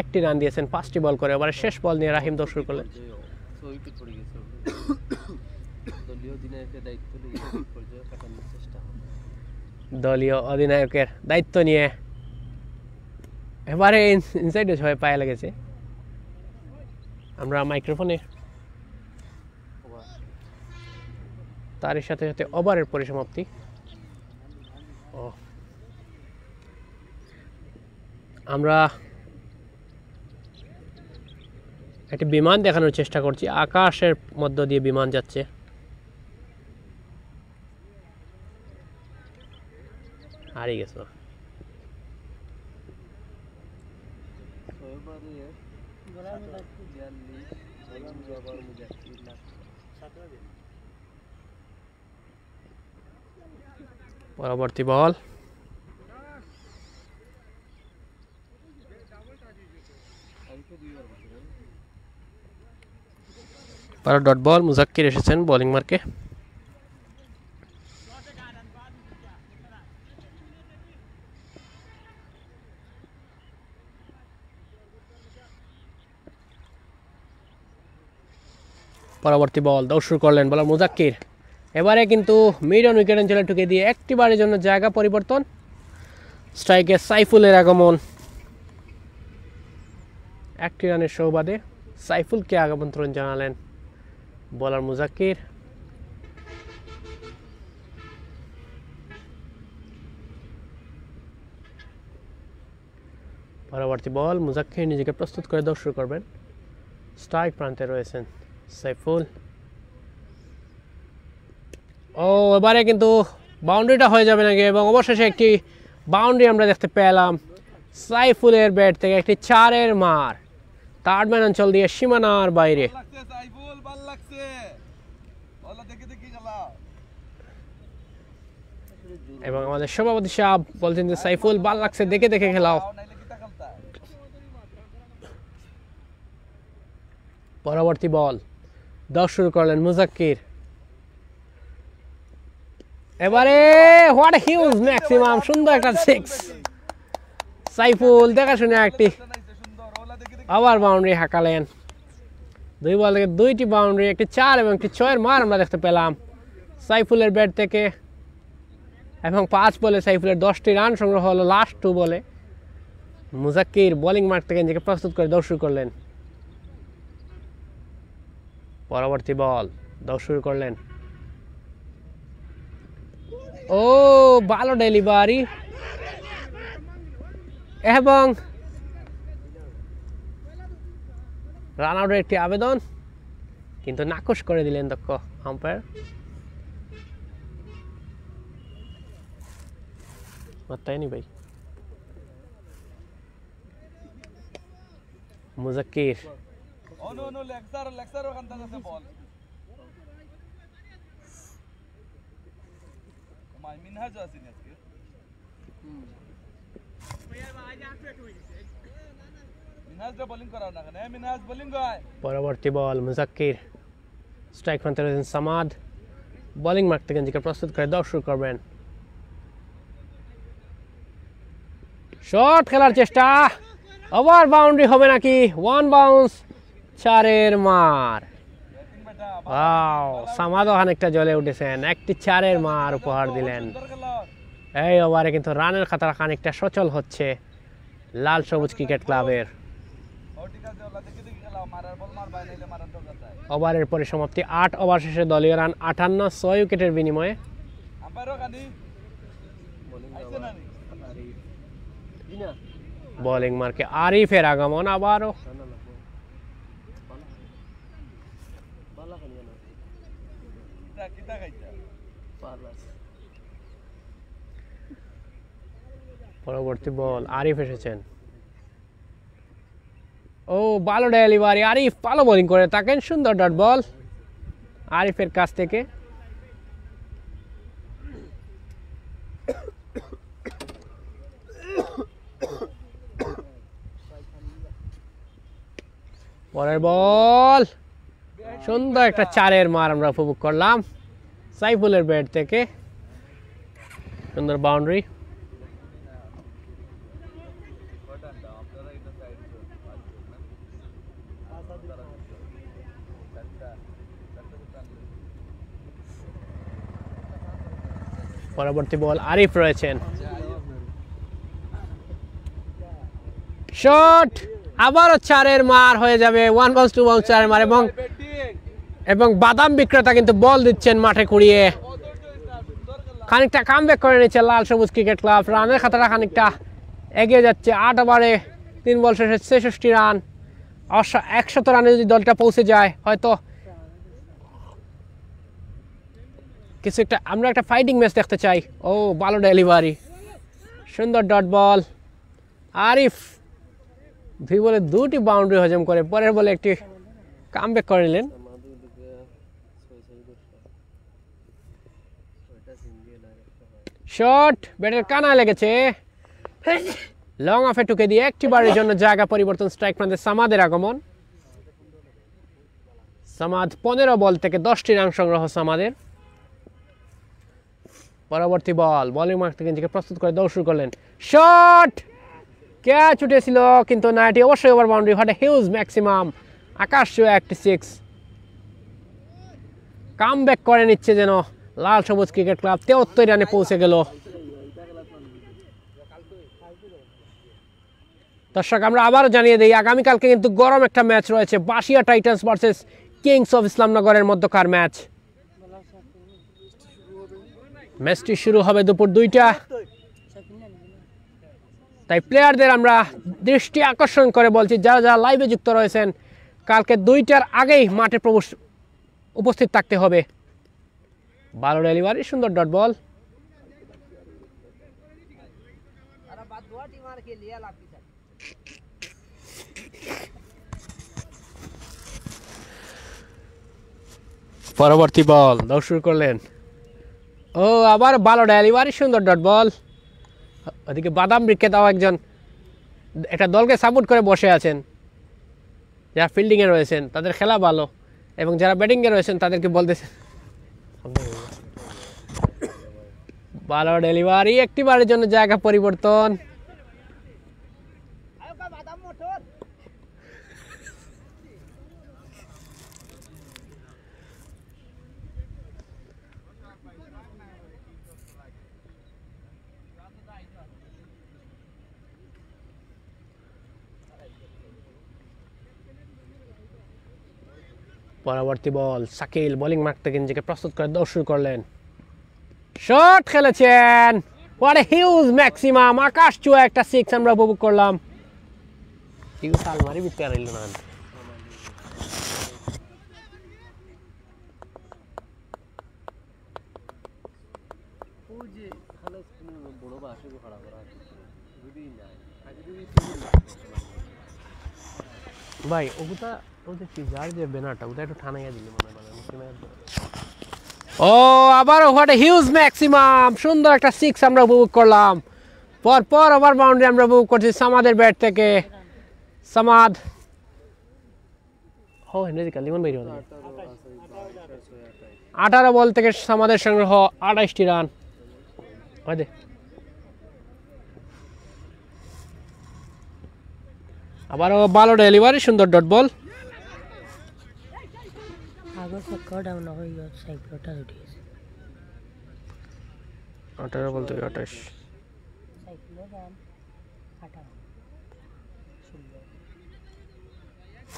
একটি রান দিয়েছেন 5টি বল করে। এবারে শেষ বল নিয়ে রাহিম দৌড় শুরু করলেন। দলীয় অধিনায়কের দায়িত্ব নিয়ে এবারে ইনসাইডে হয়ে পায়ে লেগেছে। আমরা মাইক্রোফোনে তারই সাথে সাথে ওভারের পরিসমাপ্তি। আমরা একটি বিমান দেখানোর চেষ্টা করছি, আকাশের মধ্য দিয়ে বিমান যাচ্ছে। হারিয়ে গেছে। পরবর্তী বল ডট বল মুজাক্কির এসেছেন বোলিং মার্কে পরবর্তী বল দৌড় শুরু করলেন বলার মুজাক্কির এবারে কিন্তু মিড অন উইকেট অঞ্চলে ঢুকে দিয়ে একটি বারের জন্য জায়গা পরিবর্তন স্ট্রাইকে সাইফুলের আগমন একটি রানের সৌবাদে সাইফুলকে আমন্ত্রণ জানালেন বলার মুজাক্কির পরবর্তী বল মুজাক্কির নিজেকে প্রস্তুত করে দৌড় শুরু করবেন স্ট্রাইক প্রান্তে রয়েছেন সাইফুল ও এবারে কিন্তু বাউন্ডারিটা হয়ে যাবে নাকি এবং অবশেষে একটি বাউন্ডারি আমরা দেখতে পেলাম সাইফুলের ব্যাট থেকে একটি 4-এর মার থার্ড ম্যান অঞ্চল দিয়ে সীমানার বাইরে এবং আমাদের সভাপতি সাহেব বলছেন যে সাইফুল ভাল লাগছে দেখে দেখে খেলাও পরবর্তী বল দৌড় শুরু করলেন মুজাক্কির এবারে হোয়াট এ হিউজ ম্যাক্সিমাম সুন্দর একটা 6 সাইফুল দেখা শুনে একটি আবার বাউন্ডারি হাঁকালেন দুই বল থেকে দুইটি বাউন্ডারি একটি 4 এবং একটি 6-এর মার আমরা দেখতে পেলাম সাইফুলের ব্যাট থেকে এবং 5 বলে সাইফুলের 10টি রান সংগ্রহ হলো লাস্ট 2 বলে মুজাক্কির বোলিং মার্ক থেকে নিজেকে প্রস্তুত করে দৌড় শুরু করলেন পরবর্তী বল দৌড় শুরু করলেন ও ভালো ডেলিভারি এবং রান আউটের একটি আবেদন কিন্তু নাকচ করে দিলেন দক্ষ আম্পায়ার মাত্তায়নি ভাই মুজাক্কির পরবর্তী বল মুজাক্কির স্ট্রাইক প্রান্তে রয়েছেন সামাদ বোলিং মার্ক থেকে নিজেকে প্রস্তুত করে দৌড় শুরু করবেন শট খেলার চেষ্টা ওভার বাউন্ডারি হবে নাকি 1 বাউন্স 4-এর মার ওয়াও সামাদও অনেকটা জ্বলে উঠেছেন একটি 4-এর মার উপহার দিলেন এই ওভারে কিন্তু রানের খাতার খানিকটা সচল হচ্ছে লাল সবুজ ক্রিকেট ক্লাবের ওভারের পরিসমাপ্তি 8 ওভার শেষে দলীয় রান 58 6 উইকেটের বিনিময়ে বোলিং মার্কে আরিফের আগমন আবারও পরবর্তী বল আরিফ এসেছেন ও ভালো ডেলিভারি আরিফ ভালো বোলিং করে থাকেন সুন্দর ডট বল আরিফের কাছ থেকে পরের বল সুন্দর একটা 4-এর মার আমরা উপভোগ করলাম সাইফুলের ব্যাট থেকে সুন্দর বাউন্ডারি পরবর্তী বল আরিফ রয়েছেন শট আবারও 4-এর মার হয়ে যাবে 1 বাউন্স 2 বাউন্স 4-এর মার এবং বাদাম বিক্রেতা কিন্তু বল দিচ্ছেন মাঠে কুড়িয়ে খানিকটা কামব্যাক করে নিচ্ছে লাল সবুজ ক্রিকেট ক্লাব রানের খাতাটা খানিকটা এগিয়ে যাচ্ছে 8 ওভারে 3 বল শেষে 66 রান 100 রানে যদি দলটা পৌঁছে যায় হয়তো কিছু একটা আমরা একটা ফাইটিং ম্যাচ দেখতে চাই ও ভালো ডেলিভারি সুন্দর ডট বল আরিফ দুই বলে দুটি বাউন্ডারি হজম করে পরের বলে একটি কামব্যাক করে নিলেন। শট ব্যাটের কানায় লেগেছে, লং অফে টুকে দিয়ে একটি বারের জন্য জায়গা পরিবর্তন, স্ট্রাইক প্রান্তে সামাদের আগমন। সামাদ 15 বল থেকে 10টি রান সংগ্রহ সামাদের। পরবর্তী বল, বোলিং মার্ক থেকে নিজেকে প্রস্তুত করে দৌড় শুরু করলেন, শট ক্যাচ উঠেছিল কিন্তু না, এটি অবশ্যই ওভার বাউন্ডারি। হাটে হিউজ ম্যাক্সিমাম, আকাশ ছুঁয়ে একটি 6। কামব্যাক করে নিচ্ছে যেন লাল সবুজ ক্রিকেট ক্লাব, 73 রানে পৌঁছে গেল। দর্শক আমরা আবারও জানিয়ে দিই, আগামীকালকে কিন্তু গরম একটা ম্যাচ রয়েছে, Basia Titans versus Kings of ইসলামনগরের মধ্যকার ম্যাচ। ম্যাচটি শুরু হবে দুপুর 2টা। তাই প্লেয়ারদের আমরা দৃষ্টি আকর্ষণ করে বলছি, যারা যারা লাইভে যুক্ত রয়েছেন, কালকে 2টার আগেই মাঠে উপস্থিত থাকতে হবে। ভালো ডেলিভারি, সুন্দর ডট বল। পরবর্তী বল, দৌড় শুরু করলেন, ও আবার ভালো ডেলিভারি, সুন্দর ডট বল। ওদিকে বাদাম বৃক্ষে দাও একজন একটা দলকে সাপোর্ট করে বসে আছেন, যারা ফিল্ডিংয়ে রয়েছেন তাদের খেলা ভালো, এবং যারা ব্যাটিংয়ে রয়েছেন তাদেরকে বলতেছেন ভালো ডেলিভারি, একটি বারের জন্য জায়গা পরিবর্তন। পরবর্তী বল, শাকিল বোলিং মার্ক থেকে নিজেকে প্রস্তুত করে দৌড় শুরু করলেন, শট খেলেছেন, হোয়াট এ হিউজ ম্যাক্সিমাম, আকাশ ছুঁয়ে একটা 6 আমরা উপভোগ করলাম। আলমারি বিচ করে না ভাই, ওটা ওদের কি যার যে ব্যানারটা ওটা একটু ঠানাইয়া দিলে মনে হয়। ও আবার হোয়াট এ হিউজ ম্যাক্সিমাম, সুন্দর একটা 6 আমরা উপভোগ করলাম। পর ওভার বাউন্ডারি আমরা উপভোগ করছি সামাদের ব্যাট থেকে। সামাদ ও হেনরিকা লিমন বাইরে 18 বল থেকে সামাদের সংগ্রহ 28টি রান। আবারও ভালো ডেলিভারি, সুন্দর ডট বল। 18 বল থেকে 28।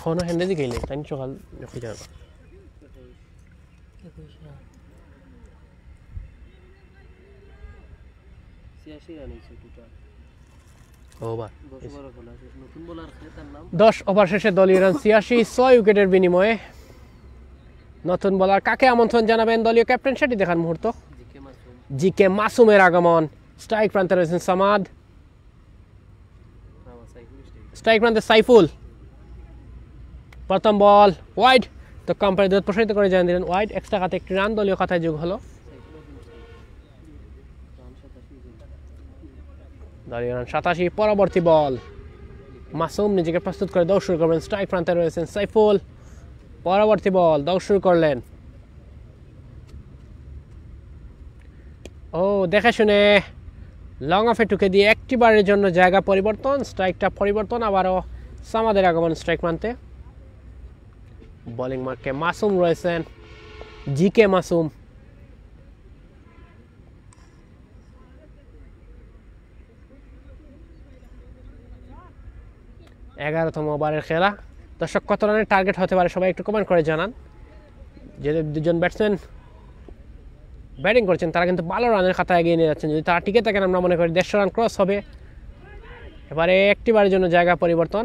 কোনো হেন্ডে গেলে তাই সকাল দেখে যাবে। ওভার 10 ওভার শেষে দলীয় রান 86, 6 উইকেটের বিনিময়ে। নতুন বোলার কাকে আমন্ত্রণ জানাবেন দলীয় ক্যাপ্টেন সেটি দেখার মুহূর্ত। জিকে মাসুমের আগমন, স্ট্রাইক প্রান্তে রয়েছেন সামাদ, স্ট্রাইক প্রান্তে সাইফুল। প্রথম বল ওয়াইড, তো কম্পানি দূর প্রসারিত করে জানিয়ে দিলেন ওয়াইড, এক্সট্রা খাতে একটি রান দলীয় খাতায় যোগ হলো। দলীয় রান 87। পরবর্তী বল, মাসুম নিজেকে প্রস্তুত করে দৌড় শুরু করবেন, স্ট্রাইক প্রান্তে রয়েছেন সাইফুল। পরবর্তী বল, দৌড় শুরু করলেন, ও দেখে শুনে লং অফে টুকে দিয়ে একটি বারের জন্য জায়গা পরিবর্তন, স্ট্রাইকটা পরিবর্তন। আবারও সামাদের আগমন স্ট্রাইক প্রান্তে। বোলিং মার্কে মাসুম রয়েছেন, জিকে মাসুম। এগারোতম ওভারের খেলা। দর্শক কত রানের টার্গেট হতে পারে সবাই একটু কমেন্ট করে জানান। যে দুজন ব্যাটসম্যান ব্যাটিং করছেন তারা কিন্তু ভালো রানের খাতায় এগিয়ে নিয়ে যাচ্ছেন, যদি তারা টিকে থাকেন আমরা মনে করি 150 রান ক্রস হবে। এবারে একটি বারের জন্য জায়গা পরিবর্তন,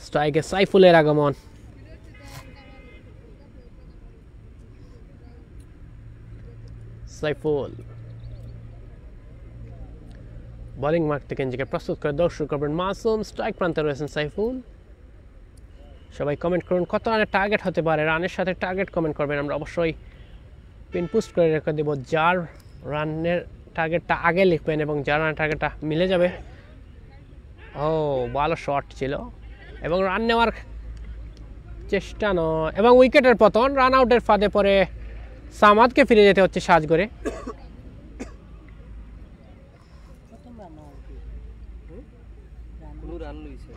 স্ট্রাইকে সাইফুলের আগমন। সাইফুল বোলিং মার্ক থেকে নিজেকে প্রস্তুত করে দর্শক করবেন মাসুম। স্ট্রাইক প্রান্তে রয়েছেন সাইফুল। সবাই কমেন্ট করুন কত রানের টার্গেট হতে পারে, রানের সাথে টার্গেট কমেন্ট করবেন, আমরা অবশ্যই পিন পোস্ট করে রেখে দেবো। যার রানের টার্গেটটা আগে লিখবেন এবং যার রানের টার্গেটটা মিলে যাবে। ও ভালো শট ছিল এবং রান নেওয়ার চেষ্টা নয় এবং উইকেটের পতন, রান আউটের ফাঁদে পরে সামাদকে ফিরে যেতে হচ্ছে সাজ করে।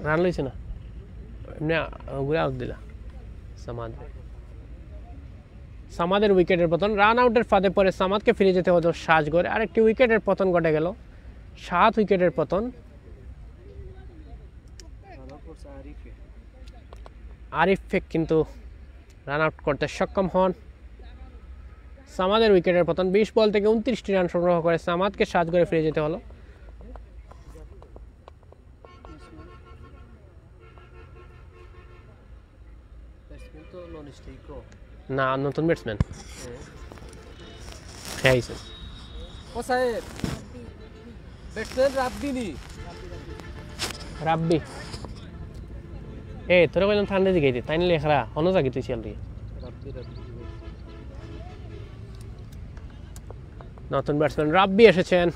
রান লইছে না, এমনি ঘুরে আউট দিলা সামাদের উইকেটের পতন, রান আউটের ফাঁদে পরে সামাদকে ফিরে যেতে হতো সাজ করে। আরেকটি উইকেটের পতন ঘটে গেল, 7 উইকেটের পতন। আরিফ কিন্তু রান আউট করতে সক্ষম হন। সামাদের উইকেটের পতন, 20 বল থেকে 29টি রান সংগ্রহ করে সামাদকে সাজ করে ফিরে যেতে হলো। না, নতুন ব্যাটসম্যান রাব্বি। তোরা বললাম ঠান্ডা দিকে তাই নিলে খেলা অন্য জায়গায় তুই ছিল। নতুন ব্যাটসম্যান রাব্বি এসেছেন।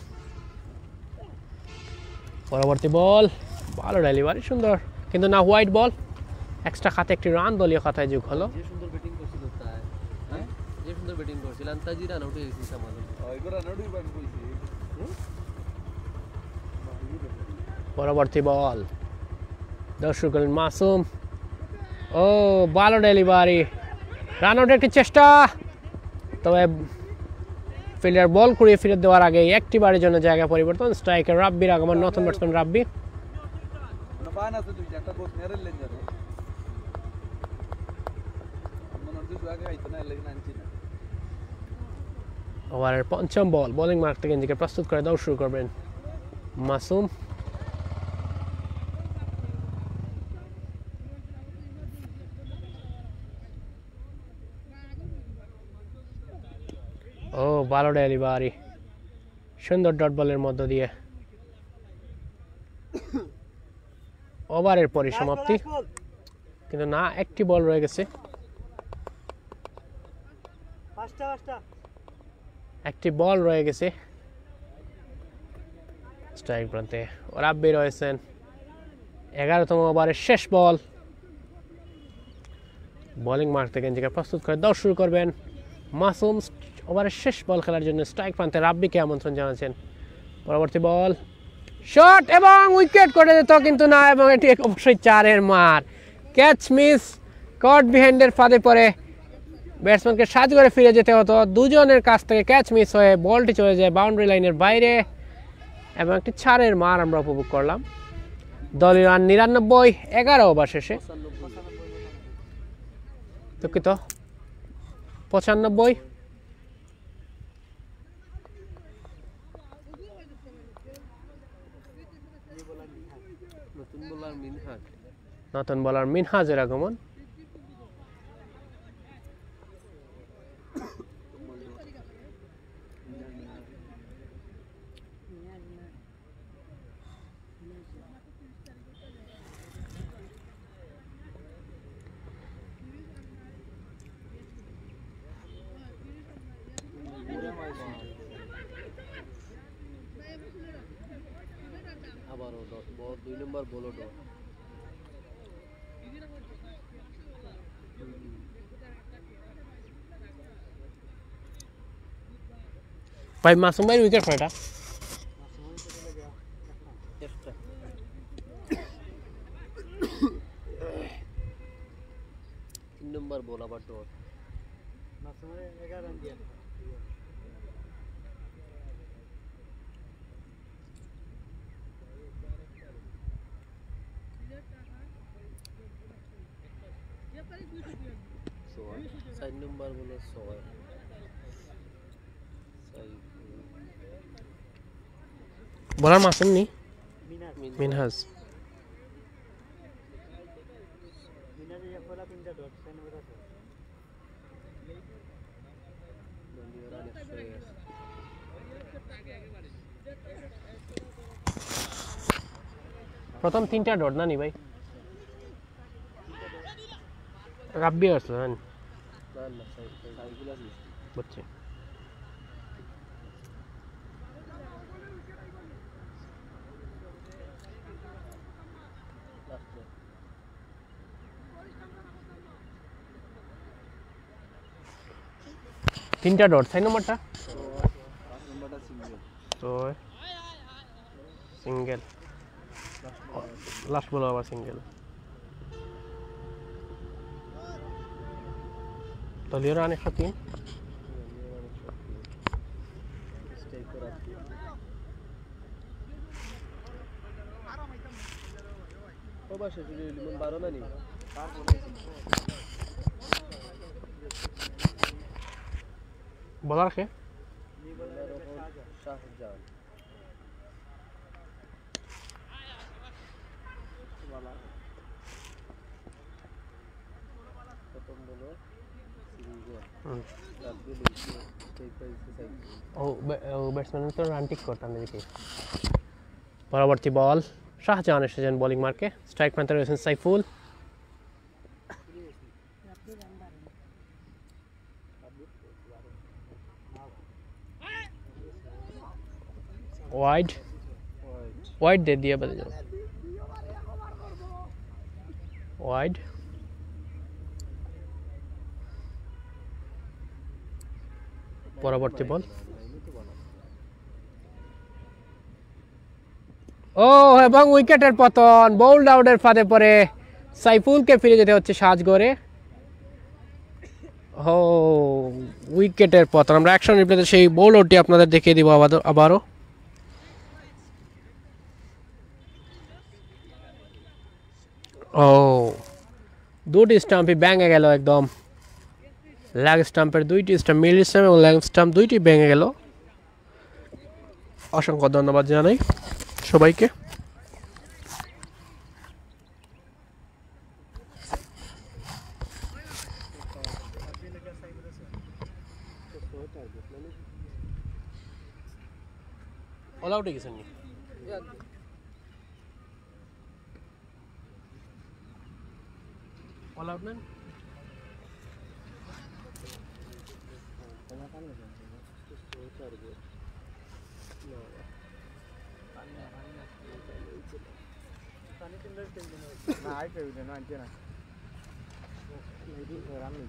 পরবর্তী বল, ভালো ডেলিভারি, সুন্দর কিন্তু না, হোয়াইট বল। এক্সট্রা খাতে একটি রান দলীয় খাতায় যোগ হলো। পরবর্তী বল, দর্শক মাসুম। ও ভালো ডেলিভারি, রান আউটের একটি চেষ্টা, তবে ফিল্ডার বল কুড়িয়ে ফিরে দেওয়ার আগে একটি বারের জন্য জায়গা পরিবর্তন। স্ট্রাইকার রাব্বির আগমন, নতুন ব্যাটসম্যান রাব্বি। ওভারের পঞ্চম বল, বোলিং মার্ক থেকে নিজেকে প্রস্তুত করে দৌড় শুরু করবেন মাসুম। ও ভালো ডেলিভারি, সুন্দর ডট বলের মধ্য দিয়ে ওভারের পরিসমাপ্তি, কিন্তু না, একটি বল রয়ে গেছে। একটি বল রয়ে গেছে স্ট্রাইক প্রান্তে। রাব্বি রয়েছেন। 11তম ওভারের শেষ বল, বোলিং মার্ক থেকে নিজেকে প্রস্তুত করে দৌড় শুরু করবেন মাসুম। ওভারের শেষ বল খেলার জন্য স্ট্রাইক প্রান্তে রাব্বিকে আমন্ত্রণ জানাচ্ছেন। পরবর্তী বল, শট এবং উইকেট করে দিত, কিন্তু না, এবং এটি অবশ্যই 4-এর মার। ক্যাচ মিস, কট বিহাইন্ডের ফাঁদে পড়ে ব্যাটসম্যানকে সাজ করে ফিরে যেতে হতো। দুজনের কাছ থেকে ক্যাচ মিস হয়ে বলটি চলে যায় বাউন্ডারি লাইনের বাইরে এবং একটি 4-এর মার আমরা উপভোগ করলাম। দলীয় রান 99, 11 ওভার শেষে। দুঃখিত, 95। নতুন বোলার মিনহাজের আগমন। আবারও ডট বল, 2 নম্বর বলও ডট। ভাই মাসুম ভাই উইকেট কয়টা? একটা। 3 নম্বর বল আবার ডট। মাসুমের 11 রান দিয়ে। চার নম্বর বলে 6। বলার মাসুম নি, মিনহাজ। প্রথম 3টা ডট না নি ভাই রাব্বি আসলেন না না সাইকেল আছে বুঝছি লাস্টে 3টা ডট 6 নম্বরটা 5 নম্বরটা সিঙ্গেল তো সিঙ্গেল লাস্ট বল আবার সিঙ্গেল দলীয় রান 103 স্টে করা কবার শেষ হলো লিমন 12 না নি বলার কে শাহজাহান প্রথম বলো সিঙ্গেল রাব্বি লিখে স্টে করেছে সাইকেল ও ব্যাটসম্যান তো রান ঠিক করতাম এদিকে পরবর্তী বল শাহজাহান এসেছেন বোলিং মার্কে স্ট্রাইক প্রান্তে রয়েছেন সাইফুল ওয়াইড ওয়াইড দে দিয়ে বলে যাও ওয়াইড পরবর্তী বল ও এবং উইকেটের পতন বোল্ড আউটের ফাঁদে পড়ে সাইফুলকে ফিরে যেতে হচ্ছে সাজগড়ে ও উইকেটের পতন আমরা অ্যাকশন রিপ্লেতে সেই বোল্ড আউটটি আপনাদের দেখিয়ে দিব আবারও ও দুটি স্টাম্পই ব্যাঙে গেল একদম লেগ স্টাম্পের দুইটি স্টাম্প মিডল স্টাম্প এবং লেগ স্টাম্প দুইটি ভেঙে গেল অসংখ্য ধন্যবাদ জানাই সবাইকে অল আউটে গেছেন অল আউট নেন না আইতে না আইতে না রান নেই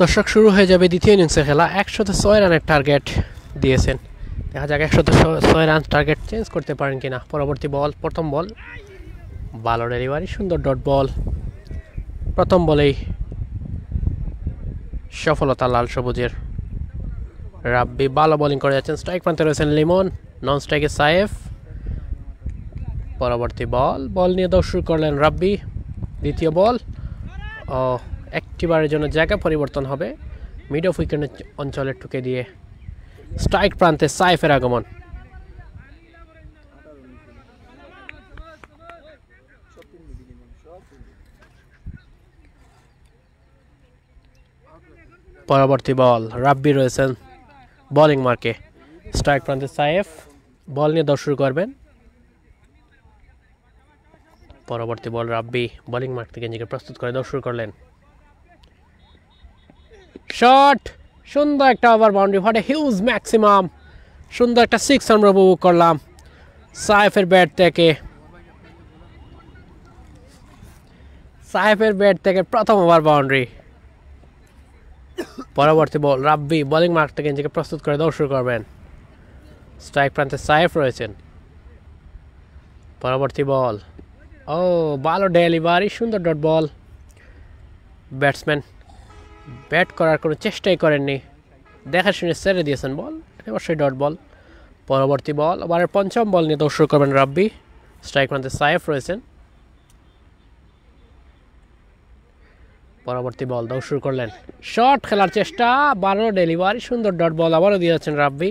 দর্শক, শুরু হয়ে যাবে দ্বিতীয় ইনিংসের খেলা। 106 রানের টার্গেট দিয়েছেন, দেখা যাক 106 রান টার্গেট চেঞ্জ করতে পারেন কিনা। পরবর্তী বল, প্রথম বল, ভালো ডেলিভারি, সুন্দর ডট বল। প্রথম বলেই সফলতা লাল সবুজের। রাব্বি ভালো বোলিং করে যাচ্ছেন, স্ট্রাইক প্রান্তে রয়েছেন লিমন, নন স্ট্রাইকে সাইফ। পরবর্তী বল নিয়ে দৌড় শুরু করলেন রাব্বি। দ্বিতীয় বল, একটিবারের জন্য জায়গা পরিবর্তন হবে, মিড অফ উইকেট অঞ্চলে ঠুকে দিয়ে স্ট্রাইক প্রান্তে সাইফের আগমন। পরবর্তী বল, রাব্বি রয়েছেন বোলিং মার্কে, স্ট্রাইক প্রান্তে সাইফ বল নিয়ে দৌড় শুরু করবেন। পরবর্তী বল, রাব্বি বোলিং মার্ক থেকে নিজেকে প্রস্তুত করে দৌড় শুরু করলেন। শট, সুন্দর একটা over boundary, what a huge maximum. সুন্দর একটা 6 আমরা উপভোগ করলাম সাইফের ব্যাট থেকে প্রথম ওভার বাউন্ডারি। পরবর্তী বল, রাব্বি বোলিং মার্ক থেকে নিজেকে প্রস্তুত করে দৌড় শুরু করবেন। স্ট্রাইক প্রান্তে সাইফ রয়েছেন। পরবর্তী বল, ভালো ডেলিভারি, সুন্দর ডট বল। ব্যাটসম্যান ব্যাট করার কোনো চেষ্টাই করেননি, দেখা শুনে ছেড়ে দিয়েছেন বল, অবশ্যই ডট বল। পরবর্তী বল, ওভারের পঞ্চম বল নিয়ে দৌড় শুরু করবেন রাব্বি, স্ট্রাইক প্রান্তে সাইফ রয়েছেন। পরবর্তী বল, দৌড় শুরু করলেন, শট খেলার চেষ্টা, ভালো ডেলিভারি, সুন্দর ডট বল আবারও দিয়ে যাচ্ছেন রাব্বি।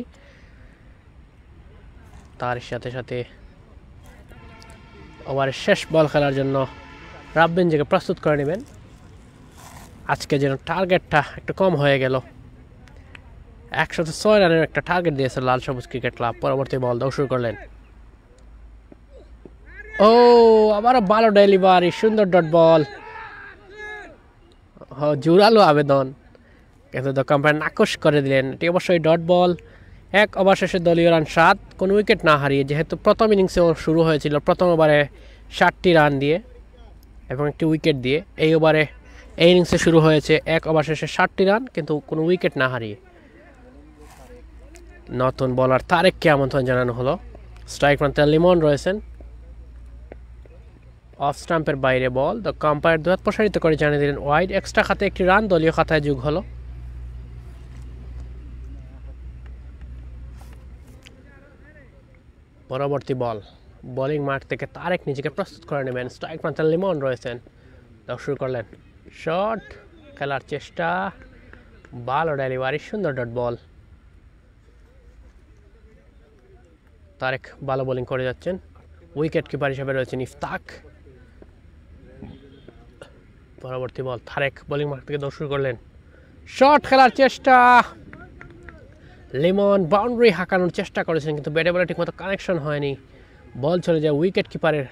তার সাথে সাথে ওভারের শেষ বল খেলার জন্য রাব্বি নিজেকে প্রস্তুত করে নেবেন। আজকে যেন টার্গেটটা একটু কম হয়ে গেল, 106 রানের একটা টার্গেট দিয়েছে লাল সবুজ ক্রিকেট ক্লাব। পরবর্তী বল, দৌড় শুরু করলেন, আবারও ভালো ডেলিভারি, সুন্দর ডট বল। জোরালো আবেদন, কিন্তু দোকানপার নাকশ করে দিলেন, এটি অবশ্যই ডট বল। এক ওভার শেষে দলীয় রান 7, কোনো উইকেট না হারিয়ে। যেহেতু প্রথম ইনিংসেও শুরু হয়েছিল প্রথম ওভারে 60টি রান দিয়ে এবং একটি উইকেট দিয়ে, এই ইনিংসে শুরু হয়েছে এক ওভার শেষে 60টি রান কিন্তু কোনো উইকেট না হারিয়ে। নতুন বোলার তারেককে আমন্ত্রণ জানানো হলো। স্ট্রাইক প্রান্তে লিমন রয়েছেন, অফ স্টাম্পের বাইরে বল। দ্য কম্পায়ার দুহাত প্রসারিত করে জানিয়ে দিলেন ওয়াইড। এক্সট্রা খাতে একটি রান দলীয় খাতায় যোগ হলো। পরবর্তী বল, বোলিং মাঠ থেকে তারেক নিজেকে প্রস্তুত করে নেবেন। স্ট্রাইক প্রান্তে লিমন রয়েছেন, দৌড় শুরু করলেন, শট খেলার চেষ্টা, ভালো ডেলিভারি, সুন্দর ডট বল। তারেক ভালো বোলিং করে যাচ্ছেন, উইকেট কিপার হিসেবে রয়েছেন ইফতাক। পরবর্তী বল, তারেক বোলিং মাঠ থেকে দৌড় শুরু করলেন, শট খেলার চেষ্টা, লিমন বাউন্ডারি হাঁকানোর চেষ্টা করেছেন কিন্তু ব্যাটে বলে ঠিকমতো কানেকশন হয়নি, বল চলে যায় উইকেট কিপারের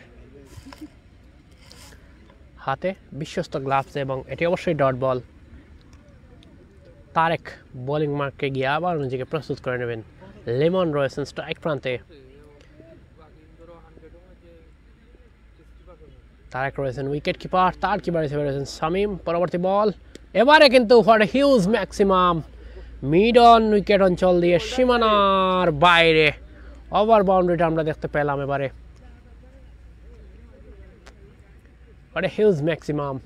হাতে, বিশ্বস্ত গ্লাভসে, এবং এটি অবশ্যই ডট বল। তারেক বোলিং মার্কে গিয়ে আবার নিজেকে প্রস্তুত করে নেবেন। লিমন রয়েছেন স্ট্রাইক প্রান্তে, তারেক রয়েছেন উইকেট কিপার, তার কিপার হিসেবে রয়েছেন শামীম। পরবর্তী বল, এবারে কিন্তু what a huge maximum, mid on wicket অঞ্চল দিয়ে সীমানার বাইরে ওভার বাউন্ডারিটা আমরা দেখতে পেলাম। এবারে হোয়াট এ হিউজ ম্যাক্সিমাম,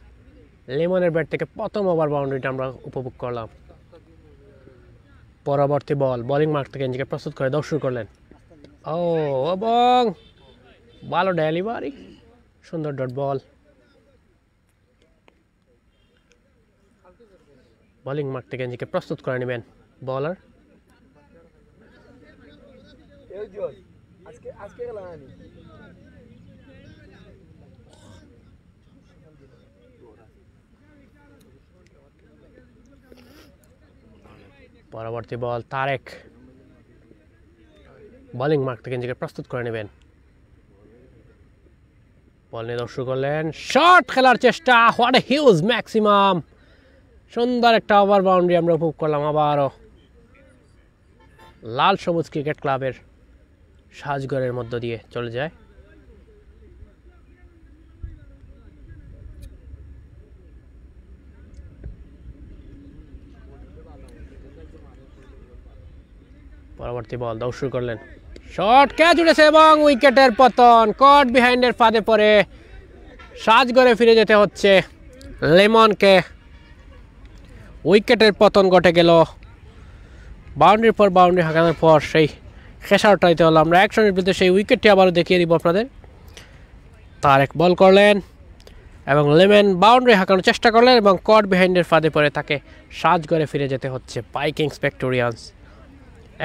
লিমনের ব্যাট থেকে প্রথম ওভার বাউন্ডারিটা আমরা উপভোগ করলাম। পরবর্তী বল, বোলিং মার্ক থেকে নিজেকে প্রস্তুত করে দৌড় শুরু করলেন, এবং ভালো ডেলিভারি, সুন্দর ডট বল। বোলিং মার্ক থেকে নিজেকে প্রস্তুত করে নেবেন বোলার। পরবর্তী বল, তারেক বোলিং মার্ক থেকে নিজেকে প্রস্তুত করে নেবেন, বল নিয়ে দৌড় শুরু করলেন, শট খেলার চেষ্টা, হোয়াট এ হিউজ ম্যাক্সিমাম, সুন্দর একটা ওভার বাউন্ডারি আমরা উপভোগ করলাম। আবারও লাল সবুজ ক্রিকেট ক্লাবের সাজঘরের মধ্য দিয়ে চলে যায়। পরবর্তী বল দাও শুরু করলেন, শট ক্যাচ উঠেছে এবং উইকেটের পতন। কট বিহাইন্ডের ফাঁদে পড়ে সাজঘরে ফিরে যেতে হচ্ছে লেমনকে। উইকেটের পতন ঘটে গেল। বাউন্ডারির পর বাউন্ডারি হাঁকানোর পর সেই খেসারটা দিতে হলো। আমরা 1 রানের বিরুদ্ধে সেই উইকেটটি আবারও দেখিয়ে দিব আপনাদের। তার এক বল করলেন এবং লেমন বাউন্ডারি হাঁকানোর চেষ্টা করলেন এবং কট বিহাইন্ডের ফাঁদে পড়ে তাকে সাজঘরে ফিরে যেতে হচ্ছে ভাইকিংস ভিক্টোরিয়ান্স।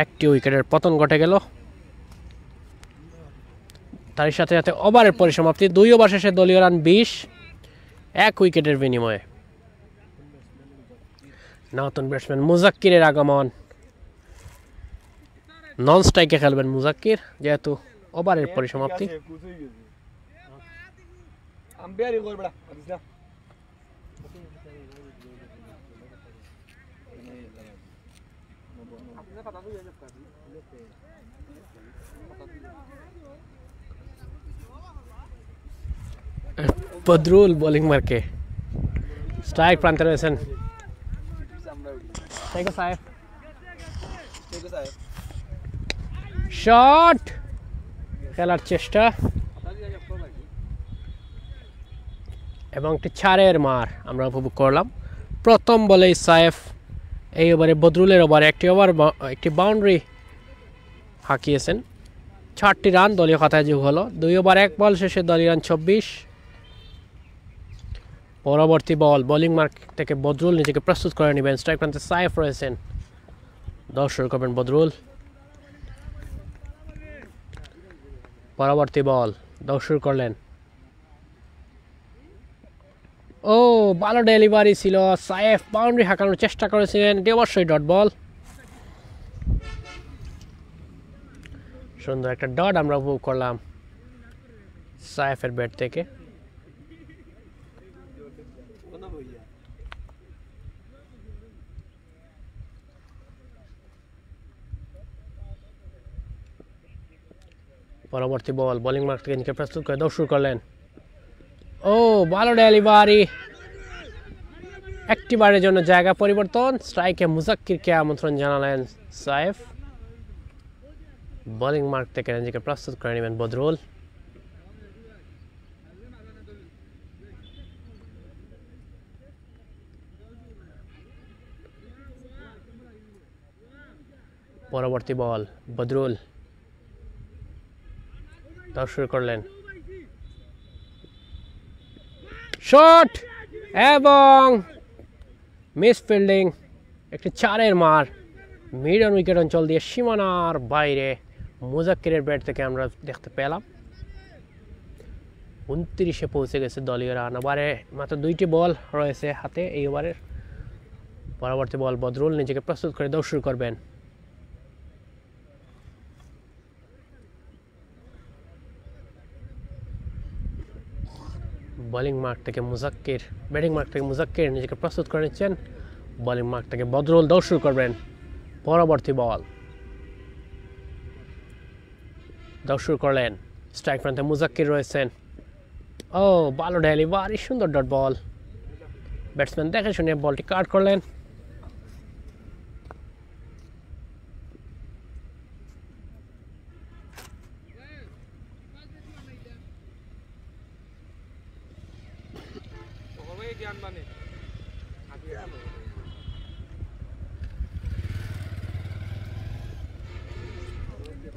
একটি উইকেটের পতন ঘটে গেল। তার সাথে সাথে ওভারের পরিসমাপ্তি। 2 ওভার শেষে দলীয় রান 20, 1 উইকেটের বিনিময়ে। নতুন ব্যাটসম্যান মুজাক্কিরের আগমন। নন স্ট্রাইকে খেলবেন মুজাক্কির, যেহেতু ওভারের পরিসমাপ্তি। বদরুল বোলিং মার্কে স্ট্রাইক প্রান্তে রয়েছেন শট খেলার চেষ্টা এবং একটি ছাড়ের মার আমরা উপভোগ করলাম। প্রথম বলেই সাইফ এই ওভারে বদরুলের ওভারে একটি বাউন্ডারি হাঁকিয়েছেন। 6টি রান দলীয় খাতায় যোগ হলো। 2 ওভার 1 বল শেষে দলীয় রান 26। পরবর্তী বল বোলিং মার্ক থেকে বদরুল নিজেকে প্রস্তুত করে নেবেন। স্ট্রাইক প্রান্তে সাইফ রয়েছেন। শুরু করবেন বদরুল। পরবর্তী বল শুরু করলেন। ও ভালো ডেলিভারি ছিল। সাইফ বাউন্ডারি হাঁকানোর চেষ্টা করেছিলেন, এটি অবশ্যই ডট বল। সুন্দর একটা ডট আমরা উপভোগ করলাম সাইফের ব্যাট থেকে। পরবর্তী বল বোলিং মার্ক থেকে নিজেকে প্রস্তুত করে শুরু করলেন। ও ভালো ডেলিভারি। একটি বারের জন্য জায়গা পরিবর্তন। স্ট্রাইকে মুজাক্কিরকে আমন্ত্রণ জানালেন সাইফ। বোলিং মার্ক থেকে নিজেকে প্রস্তুত করে নেবেন বদরুল। পরবর্তী বল বদরুল শুরু করলেন। শট এবং মিস ফিল্ডিং, একটি চারের মার মিডন উইকেট অঞ্চল দিয়ে সীমানার বাইরে মুজাক্কিরের ব্যাট থেকে আমরা দেখতে পেলাম। 29-এ পৌঁছে গেছে দলীয় রান। ওভারে মাত্র 2টি বল রয়েছে হাতে এই ওভারের। পরবর্তী বল বদরুল নিজেকে প্রস্তুত করে দৌড় শুরু করবেন। বোলিং মার্ক থেকে মুজাক্কির, ব্যাটিং মার্ক থেকে মুজাক্কির নিজেকে প্রস্তুত করে নিচ্ছেন। বোলিং মার্ক থেকে বদরুল দৌড় শুরু করবেন। পরবর্তী বল দৌড় শুরু করলেন। স্ট্রাইক প্রান্তে মুজাক্কির রয়েছেন। ও ভালো ডেলিভারি, সুন্দর ডট বল। ব্যাটসম্যান দেখে শুনে বলটি কাট করলেন।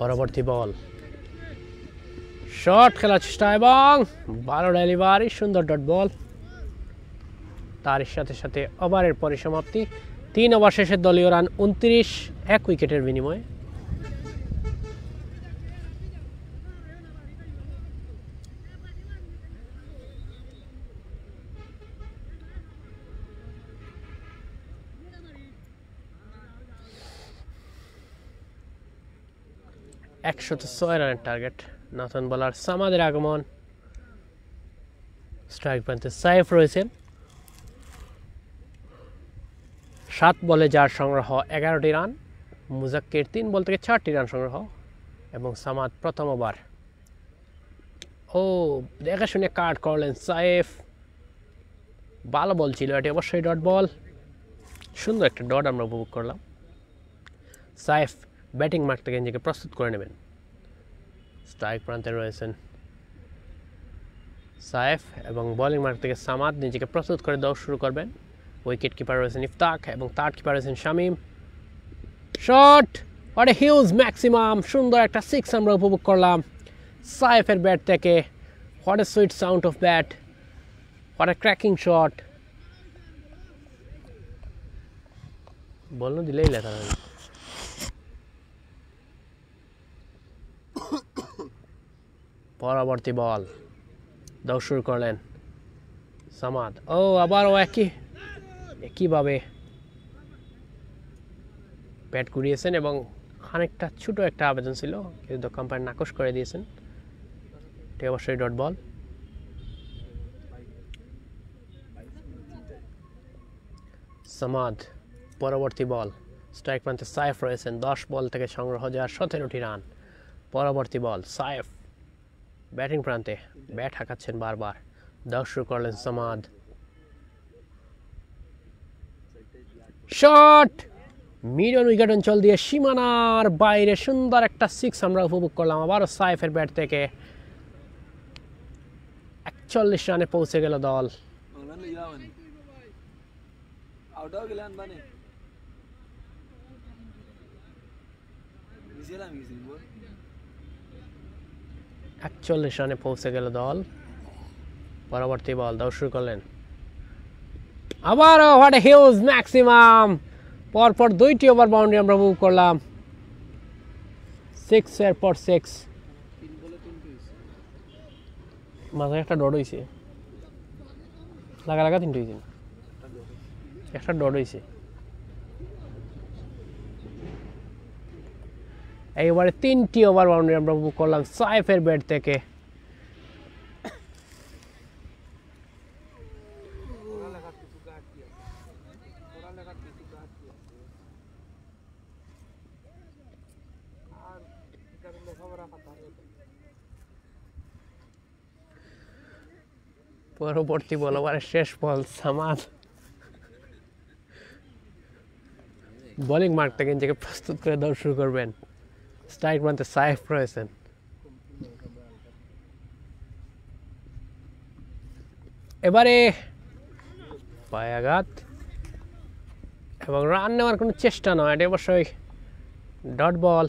পরবর্তী বল শট খেলার চেষ্টা এবং ভালো ডেলিভারি, সুন্দর ডট বল। তার সাথে সাথে ওভারের পরিসমাপ্তি। 3 ওভার শেষে দলীয় রান 29, 1 উইকেটের বিনিময়ে। $106 রানের টার্গেট। নতুন বোলার সামাদের আগমন। স্ট্রাইক প্রান্তে সাইফ রয়েছেন। 7 বলে যার সংগ্রহ 11টি রান। মুজাক্কির 3 বল থেকে 4টি রান সংগ্রহ এবং সামাদ প্রথম ওভার। ও দেখে শুনে কাট করলেন সাইফ। ভালো বল ছিল এটি, অবশ্যই ডট বল। সুন্দর একটা ডট আমরা উপভোগ করলাম। সাইফ ব্যাটিং মাঠ থেকে নিজেকে প্রস্তুত করে নেবেন। স্ট্রাইক প্রান্তে রয়েছেন সাইফ এবং বোলিং মাঠ থেকে সামাদ নিজেকে প্রস্তুত করে দৌড় শুরু করবেন। উইকেট কিপার রয়েছেন ইফতাক এবং থার্ড কিপার রয়েছেন Shamim. Shot, what a huge maximum, সুন্দর একটা সিক্স আমরা উপভোগ করলাম সাইফের ব্যাট থেকে। What a sweet sound of bat, what a cracking shot. বল না দিলেই লেখা হবে। পরবর্তী বল দৌড় শুরু করলেন সামাদ। ও আবারও একইভাবে ব্যাট ঘুরিয়েছেন এবং খানিকটা ছোট একটা আবেদন ছিল কিন্তু কম্পায়ার নাকচ করে দিয়েছেন। এটি অবশ্যই ডট বল। সামাদ পরবর্তী বল। স্ট্রাইক প্রান্তে সাইফ রয়েছেন। 10 বল থেকে সংগ্রহ যাওয়ার 17টি রান। পরবর্তী বল সাইফ ব্যাটিং প্রান্তে ব্যাট হাঁকাচ্ছেন বারবার। দৌড় শুরু করলেন সামাদ। শট, মিডল উইকেট অঞ্চল দিয়ে সীমানার বাইরে সুন্দর একটা সিক্স আমরা উপভোগ করলাম আবারও সাইফের ব্যাট থেকে। 41 রানে পৌঁছে গেল দল। একচল্লিশ রানে পৌঁছে গেল দল। পরবর্তী বল দৌড় শুরু করলেন আবারও। হোয়াট এ হিউজ ম্যাক্সিমাম, পরপর 2টি ওভার বাউন্ডারি আমরা মুভ করলাম। 6 এর পর 6। মাথায় একটা ডট হয়েছে, লাগা 3টে হয়েছে, একটা ডট হয়েছে। এইবারে 3টি ওভার বাউন্ডারি আমরা মুভ করলাম সাইফের ব্যাট থেকে। পরবর্তী বল ওভারের শেষ বল সামাদ বোলিং মাঠ থেকে নিজেকে প্রস্তুত করে দৌড় শুরু করবেন। স্ট্রাইক প্রান্তে সাইফ রয়েছেন। এবারে পায়াঘাত এবং রান নেওয়ার কোনো চেষ্টা নয়, এটা অবশ্যই ডট বল।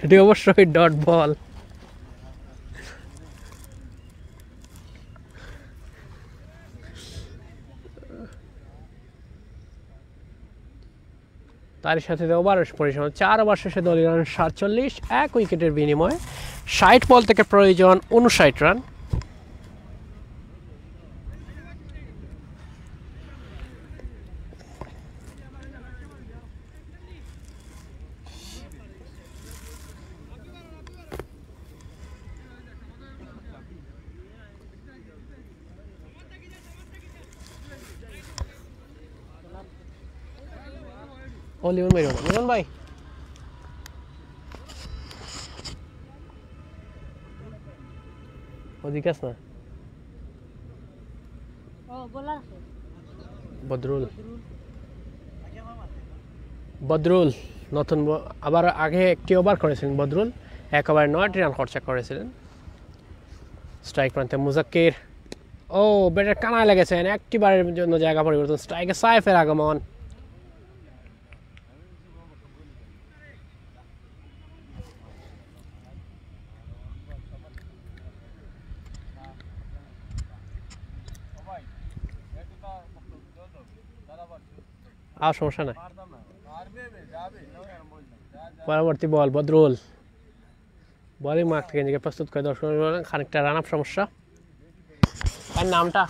এটি অবশ্যই ডট বল। তার সাথে ওভারের পরিসীমা 4 ওভার শেষে দলীয় রান 47, 1 উইকেটের বিনিময়ে 60 বল থেকে প্রয়োজন 59 রান। ও লিমন ভাই, লিমন ভাই ওদিকে আস না। বদরুল নতুন আবার আগে একটি ওভার করেছিলেন বদরুল, 1 ওভারে 9টি রান খরচা করেছিলেন। স্ট্রাইক প্রান্তে মুজাক্কির। ও ব্যাটের কানায় লেগেছেন, একটিবারের জন্য জায়গা পরিবর্তন। স্ট্রাইকে সাইফের আগমন। আর সমস্যা নাই। পরবর্তী বল বদরুল বোলিং মাঠ থেকে নিজেকে প্রস্তুত করে দর্শক খানিকটা রান আপ সমস্যা। তার নামটা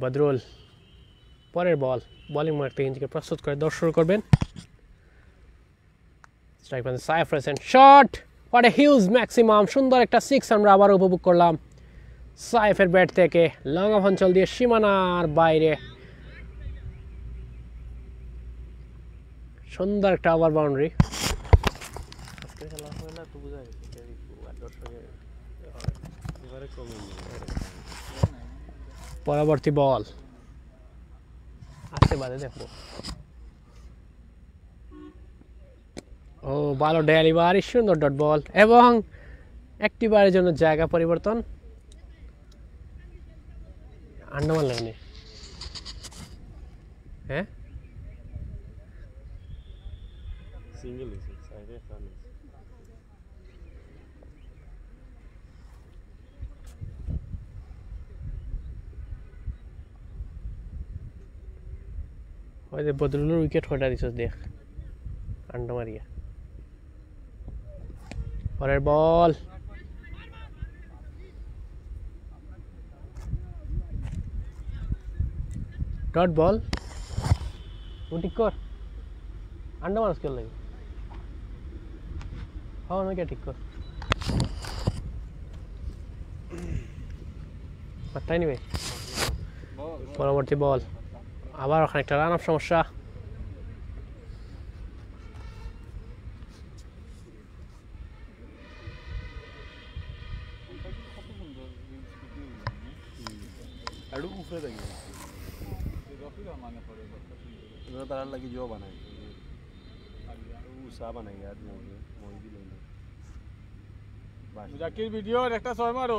বদরুল। পরের বল বোলিং মাঠ থেকে নিজেকে প্রস্তুত করে দৌড় শুরু করবেন। স্ট্রাইক প্রান্তে সাইফ রয়েছেন। Shot, what a huge maximum, সুন্দর একটা সিক্স আমরা আবার উপভোগ করলাম সাইফের ব্যাট থেকে। লং অফ অঞ্চল দিয়ে সীমানার বাইরে সুন্দর একটা ওভার বাউন্ডারি। পরবর্তী বল আসতে বাদে দেখবো। ও ভালো ডেলিভারি, সুন্দর ডট বল এবং একটি বারের জন্য জায়গা পরিবর্তন। আন্ডামান লাগেনি, হ্যাঁ সিঙ্গেল সাইডে রান ওই যে বদরুলের উইকেট হটা দিছ দেখ, আন্ডা মারিয়া। পরের বল ডট বল, ও ঠিক কর, আন্ডা মারস কেন লাগে, হ্যাঁ নাকি ঠিক কর, তাই নিবে। পরবর্তী বল আবার ওখানে একটা রান আপ সমস্যা। আৰু উফরে দেখি তার লাগি জো বানাই উষা বানাই আর মই দিল মুজাক্কির ভিডিও একটা ছয় মারো।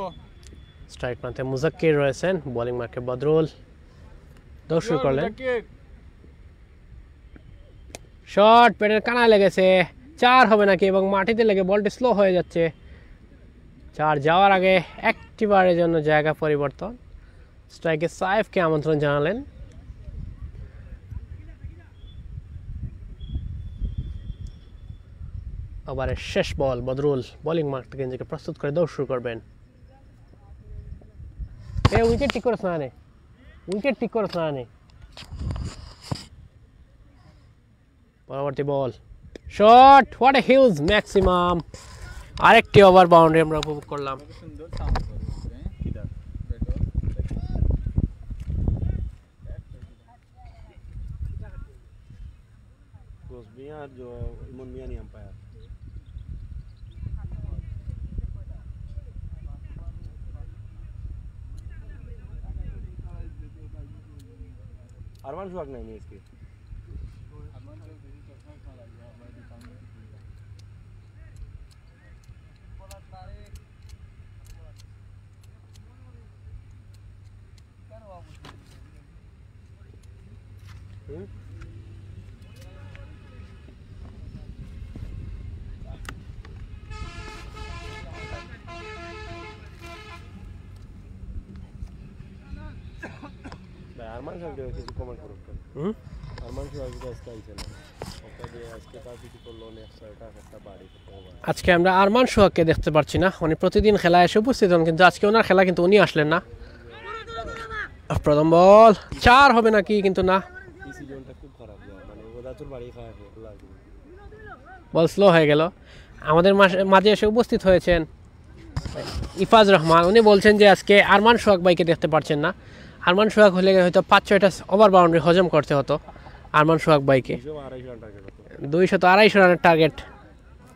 স্ট্রাইক প্রান্তে মুজাক্কির রয়েছেন, বোলিং মার্কে বদরুল। দৌড় শুরু করলেন, শট পেটের কানায় লেগেছে, 4 হবে নাকি এবং মাটিতে লেগে বলটি স্লো হয়ে যাচ্ছে। 4 যাওয়ার আগে একটি বারের জন্য জায়গা পরিবর্তন। স্ট্রাইকে সাইফকে আমন্ত্রণ জানালেন। ওভারের শেষ বল, বদরুল বোলিং মার্ক থেকে নিজেকে প্রস্তুত করে দৌড় শুরু করবেন। উইকেট ঠিক করে স্নানে, উইকেট ঠিক করে স্নানে। পরবর্তী বল shot, what a huge maximum. আরেকটি ওভার বাউন্ডারি আমরা উপভোগ করলাম। মিয়া আর ইমন মিয়া নি আম্পায়ার। আরমান সোহাগ নাই আজকে। আরমান সোহাগ কিছু কমেন্ট করুন। আরমান সোহাগ আজকে আইছে না, আজকে তার কিছু করলো নেক্সট একটা বাড়ি। আজকে আমরা আরমান সোহাগকে দেখতে পাচ্ছি না, উনি প্রতিদিন খেলায় এসে উপস্থিত হন, কিন্তু আজকে ওনার খেলা কিন্তু উনি আসলেন না। প্রথম বল 4 হবে নাকি, কিন্তু না, এই সিজনটা খুব খারাপ যায়, মানে ওরা তোর বাড়ি খায় লাগে। বল স্লো হয়ে গেল। আমাদের মাঝে এসে উপস্থিত হয়েছেন ইফাজ রহমান, উনি বলছেন যে আজকে আরমান সোহাগ ভাইকে দেখতে পাচ্ছেন না। আরমান সোহাগ হলে হয়তো 5-6টা ওভার বাউন্ডারি হজম করতে হতো আরমান সোহাগ ভাইকে। 200 তো 250 রানের টার্গেট,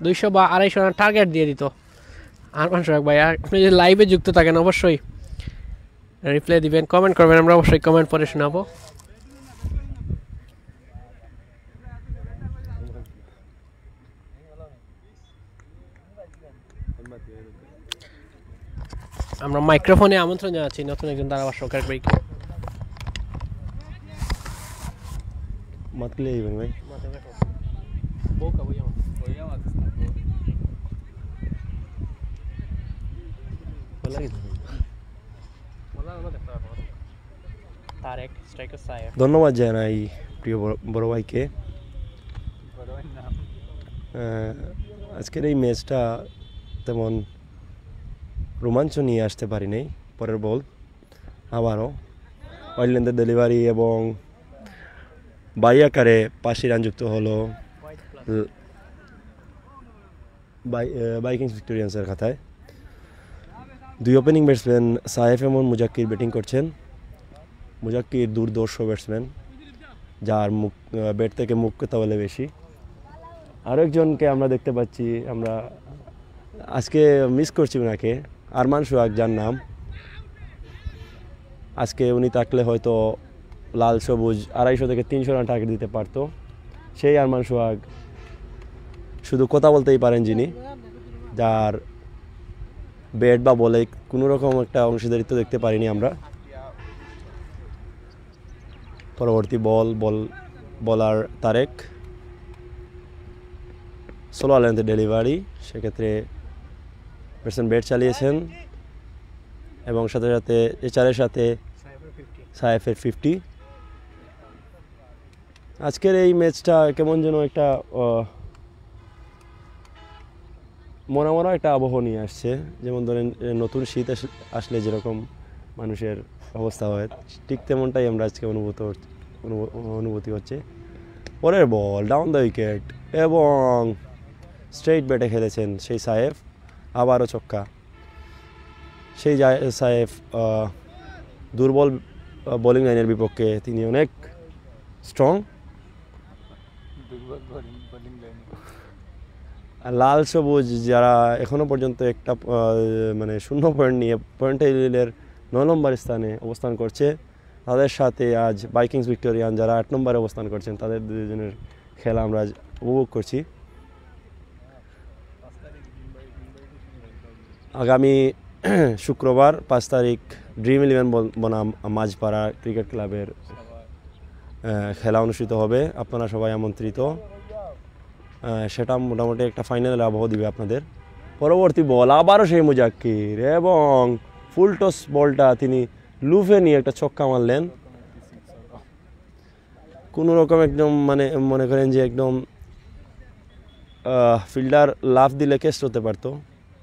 200 বা 250 রানের টার্গেট দিয়ে দিত আরমান সোহাগ ভাই। আর আপনি যদি লাইভে যুক্ত থাকেন অবশ্যই রিপ্লাই দিবেন, কমেন্ট করবেন, আমরা অবশ্যই কমেন্ট পরে শোনাবো। আমরা মাইক্রোফোনে আমন্ত্রণ জানাচ্ছি নতুন একজন ধারাভাষ্যকার ভাইকে। मत ले इवन भाई তারেক স্ট্রাইকার সাইফ। ধন্যবাদ জানাই প্রিয় বড় ভাইকে। আজকের এই ম্যাচটা তেমন রোমাঞ্চ নিয়ে আসতে পারি নাই। পরের বল আবারও ওয়াইল্ডল্যান্ডের ডেলিভারি এবং বাই আকারে 5 রান যুক্ত হলো বাইকিংস ভিক্টোরিয়ান্সের খাতায়। 2 ওপেনিং ব্যাটসম্যান সাইফ এবং মুজাক্কির ব্যাটিং করছেন। মুজাক্কির দুর্ধর্ষ ব্যাটসম্যান, যার ব্যাট থেকে মুখ কথা বলে বেশি। আরও একজনকে আমরা দেখতে পাচ্ছি, আমরা আজকে মিস করছি ওনাকে, আরমান সোহাগ যার নাম। আজকে উনি থাকলে হয়তো লাল সবুজ 250 থেকে 300 রান টার্গেট দিতে পারতো। সেই আরমান সোহাগ শুধু কথা বলতেই পারেন যিনি, যার ব্যাট বা বলে কোনো রকম একটা অংশীদারিত্ব দেখতে পারিনি আমরা। পরবর্তী বলার তারেক, সোলো লেন্থে ডেলিভারি, সেক্ষেত্রে ব্যাটসম্যান ব্যাট চালিয়েছেন এবং সাথে সাথে এচারের সাথে সাইফের 50। আজকের এই ম্যাচটা কেমন যেন একটা মরা একটা আবহাওয়া নিয়ে আসছে। যেমন ধরেন নতুন শীত আসলে যেরকম মানুষের অবস্থা হয়, ঠিক তেমনটাই আমরা আজকে অনুভূতি হচ্ছে। পরের বল ডাউন দ্য উইকেট এবং স্ট্রেইট ব্যাটে খেলেছেন সেই সাইফ, আবারও ছক্কা। সেই সাইফ দুর্বল বোলিং লাইনের বিপক্ষে তিনি অনেক স্ট্রং। লাল সবুজ যারা এখনও পর্যন্ত একটা মানে 0 পয়েন্ট নিয়ে পয়েন্ট টেবিলের 9 নম্বর স্থানে অবস্থান করছে, তাদের সাথে আজ বাইকিংস ভিক্টোরিয়ান যারা 8 নম্বরে অবস্থান করছেন, তাদের দুজনের খেলা আমরা আজ উপভোগ করছি। আগামী শুক্রবার 5 তারিখ ড্রিম 11 বনাম মাঝপাড়া ক্রিকেট ক্লাবের খেলা অনুষ্ঠিত হবে। আপনারা সবাই আমন্ত্রিত। সেটা মোটামুটি একটা ফাইনালের আবহাওয়া দিবে আপনাদের। পরবর্তী বল আবারও সেই মুজাক্কির এবং ফুল টস বলটা তিনি লুফে নিয়ে একটা ছক্কা মারলেন। কোনো রকম একদম মানে মনে করেন যে একদম ফিল্ডার লাফ দিলে কেস্ট হতে পারতো,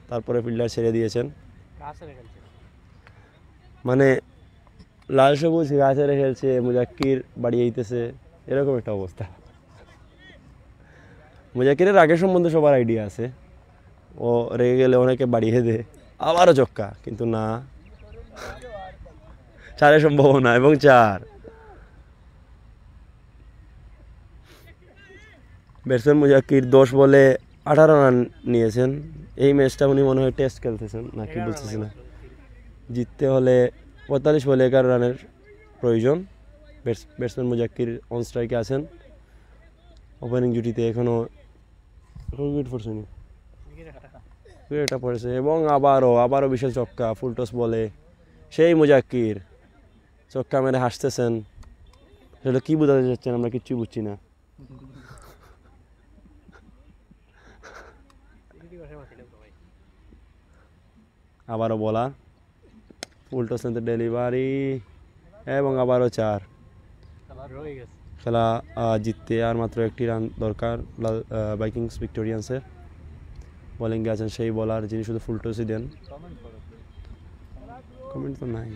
তারপরে ফিল্ডার ছেড়ে দিয়েছেন। মানে লাল সবুজ গাছে খেলছে, মুজাক্কির বাড়িয়ে দিতেছে, এরকম একটা অবস্থা। মুজাক্কিরের আগে সম্বন্ধে সবার আইডিয়া আছে, ও রেগে গেলে অনেকে বাড়িয়ে দেয়। আবারও ছক্কা, কিন্তু না, 4 সম্ভাবনা এবং 4। ব্যাটসম্যান মুজাক্কির 10 বলে 18 রান নিয়েছেন। এই ম্যাচটা উনি মনে হয় টেস্ট খেলতেছেন নাকি বলতেছি না। জিততে হলে 45 বলে 11 রানের প্রয়োজন। ব্যাটসম্যান মুজাক্কির অন স্ট্রাইকে আছেন। ওপেনিং জুটিতে এখনও উইকেট পড়েছে এবং আবারও বিশাল ছক্কা, ফুল টস বলে সেই মুজাক্কির ছক্কা মেরে হাসতেছেন। সেটা কি বোঝাতে চাচ্ছেন আমরা কিচ্ছু বুঝছি না। আবারও বলা, ফুল টস ডেলিভারি এবং আবারও 4। খেলা জিততে আর মাত্র 1টি রান দরকার বাইকিংস ভিক্টোরিয়ান্সের। বোলিংয়ে আছেন সেই বোলার যিনি শুধু ফুল টসই দেন। কমেন্ট তো নাই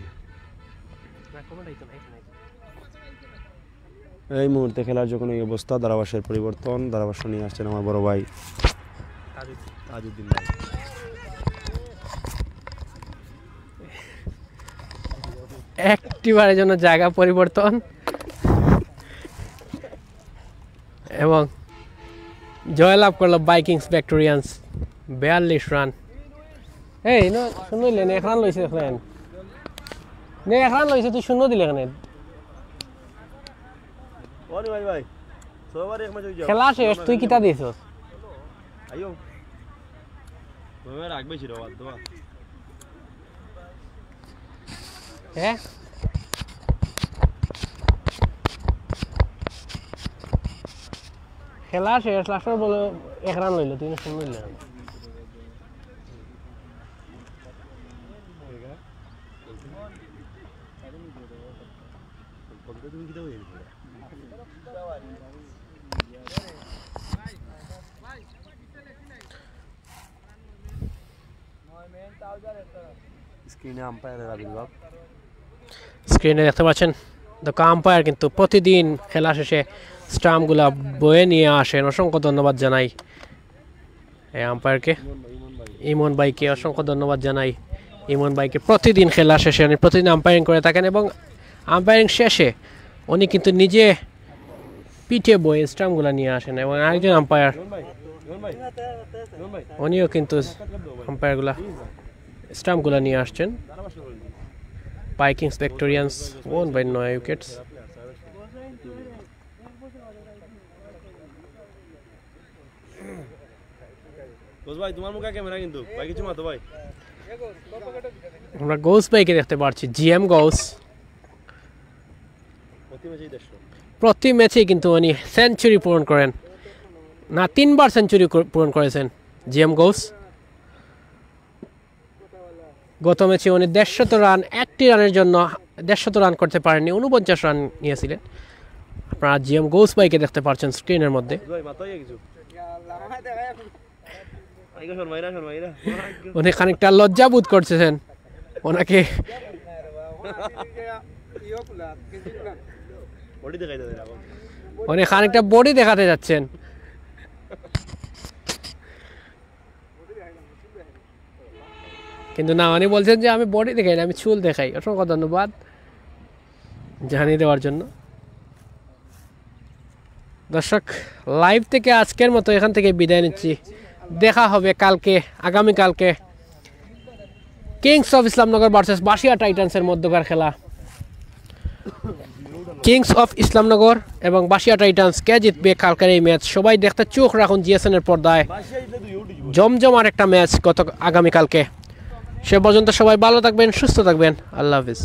এই মুহূর্তে। খেলার যখন এই অবস্থা, ধারাভাষ্যের পরিবর্তন, ধারাভাষ্য নিয়ে আসছেন আমার বড় ভাই তাজউদ্দিন ভাই। একটিবারের জন্য জায়গা পরিবর্তন এবং জয়লাভ করলো বাইকিংস ভিক্টোরিয়ান্স 42 রান। এই না শূন্য দিলেন, 1 রান লইছে, 1 রান লইছে, তুই শূন্য দিলে এখানে। খেলা শেষ, তুই কিতা দিয়েছিস? হ্যাঁ খেলা শেষ, লাস্টের বলে 1 রান লইল, তুই শূন্য দিলে। স্ক্রিনে আম্পায়ারের আবির্ভাব, স্ক্রিনে দেখতে পাচ্ছেন দক্ষ আম্পায়ার কিন্তু প্রতিদিন খেলা শেষে স্টাম্পগুলা বয়ে নিয়ে আসেন। অসংখ্য ধন্যবাদ জানাই এই আম্পায়ারকে, ইমন ভাইকে অসংখ্য ধন্যবাদ জানাই। ইমন ভাইকে প্রতিদিন খেলা শেষে উনি প্রতিদিন আম্পায়ারিং করে থাকেন এবং আম্পায়ারিং শেষে উনি কিন্তু নিজে পিঠে বয়ে স্টাম্পগুলো নিয়ে আসেন এবং আরেকজন আম্পায়ার উনিও কিন্তু আম্পায়ারগুলা স্টাম্পগুলো নিয়ে আসছেন। পাইকিংস ভিক্টোরিয়ান্স ওন বাই 9 উইকেটস। আমরা গৌস ভাইকে দেখতে পাচ্ছি, জিএম গৌস। প্রতি ম্যাচেই কিন্তু উনি সেঞ্চুরি পূরণ করেন, না 3বার সেঞ্চুরি পূরণ করেছেন জিএম গৌস। গত ম্যাচে উনি 150 রান, একটি রানের জন্য 150 রান করতে পারেননি, 49 রান নিয়েছিলেন। আপনারা জিএম গৌস ভাইকে দেখতে পাচ্ছেন স্ক্রিনের মধ্যে। উনি খানিকটা লজ্জা বোধ করছেন, ওনাকে উনি খানিকটা বডি দেখাতে যাচ্ছেন। কিন্তু না, উনি বলছেন যে আমি বডি দেখাই না, আমি চুল দেখাই। অসংখ্য ধন্যবাদ জানিয়ে দেওয়ার জন্য। দর্শক, লাইভ থেকে আজকের মতো এখান থেকে বিদায় নিচ্ছি। দেখা হবে কালকে, আগামীকালকে Kings of Islamnagar versus Basia টাইটান্সের মধ্যকার খেলা। কিংস অফ ইসলামনগর এবং বাসিয়া টাইটান্স কে জিতবে কালকের এই ম্যাচ, সবাই দেখতে চোখ রাখুন জিএসএন এর পর্দায়। জমজমার একটা ম্যাচ আগামীকালকে। সে পর্যন্ত সবাই ভালো থাকবেন, সুস্থ থাকবেন। আল্লাহ হাফিজ।